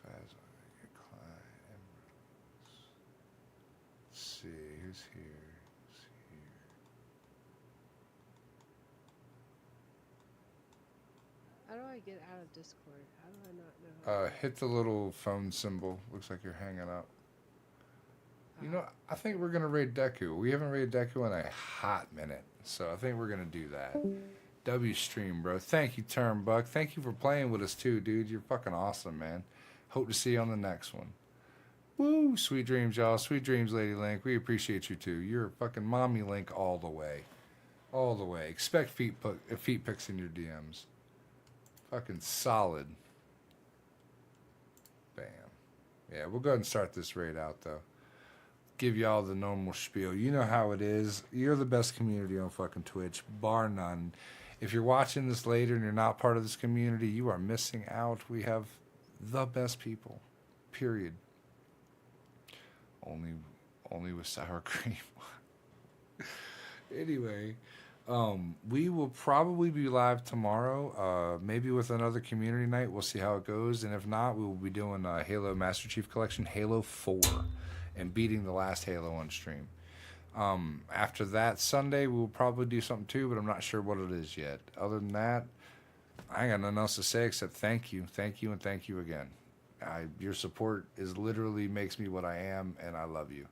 Let's see who's here. Who's here? How do I get out of Discord? How do I not know? Hit the little phone symbol. Looks like you're hanging up. You know, I think we're gonna raid Deku. We haven't raided Deku in a hot minute, so I think we're gonna do that. W stream, bro. Thank you, Turnbuck. Thank you for playing with us too, dude. You're fucking awesome, man. Hope to see you on the next one. Woo! Sweet dreams, y'all. Sweet dreams, Lady Link. We appreciate you too. You're a fucking mommy Link all the way, all the way. Expect feet pics in your DMs. Fucking solid. Bam. Yeah, we'll go ahead and start this raid out though. Give y'all the normal spiel. You know how it is. You're the best community on fucking Twitch, bar none. If you're watching this later and you're not part of this community, you are missing out. We have the best people. Period. Only with sour cream. Anyway, we will probably be live tomorrow. Maybe with another community night. We'll see how it goes. And if not, we will be doing Halo Master Chief Collection, Halo 4. And beating the last Halo on stream. After that Sunday, we'll probably do something too, but I'm not sure what it is yet. Other than that, I ain't got nothing else to say except thank you, and thank you again. Your support is literally makes me what I am, and I love you.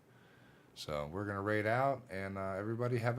So we're gonna raid out, and everybody have a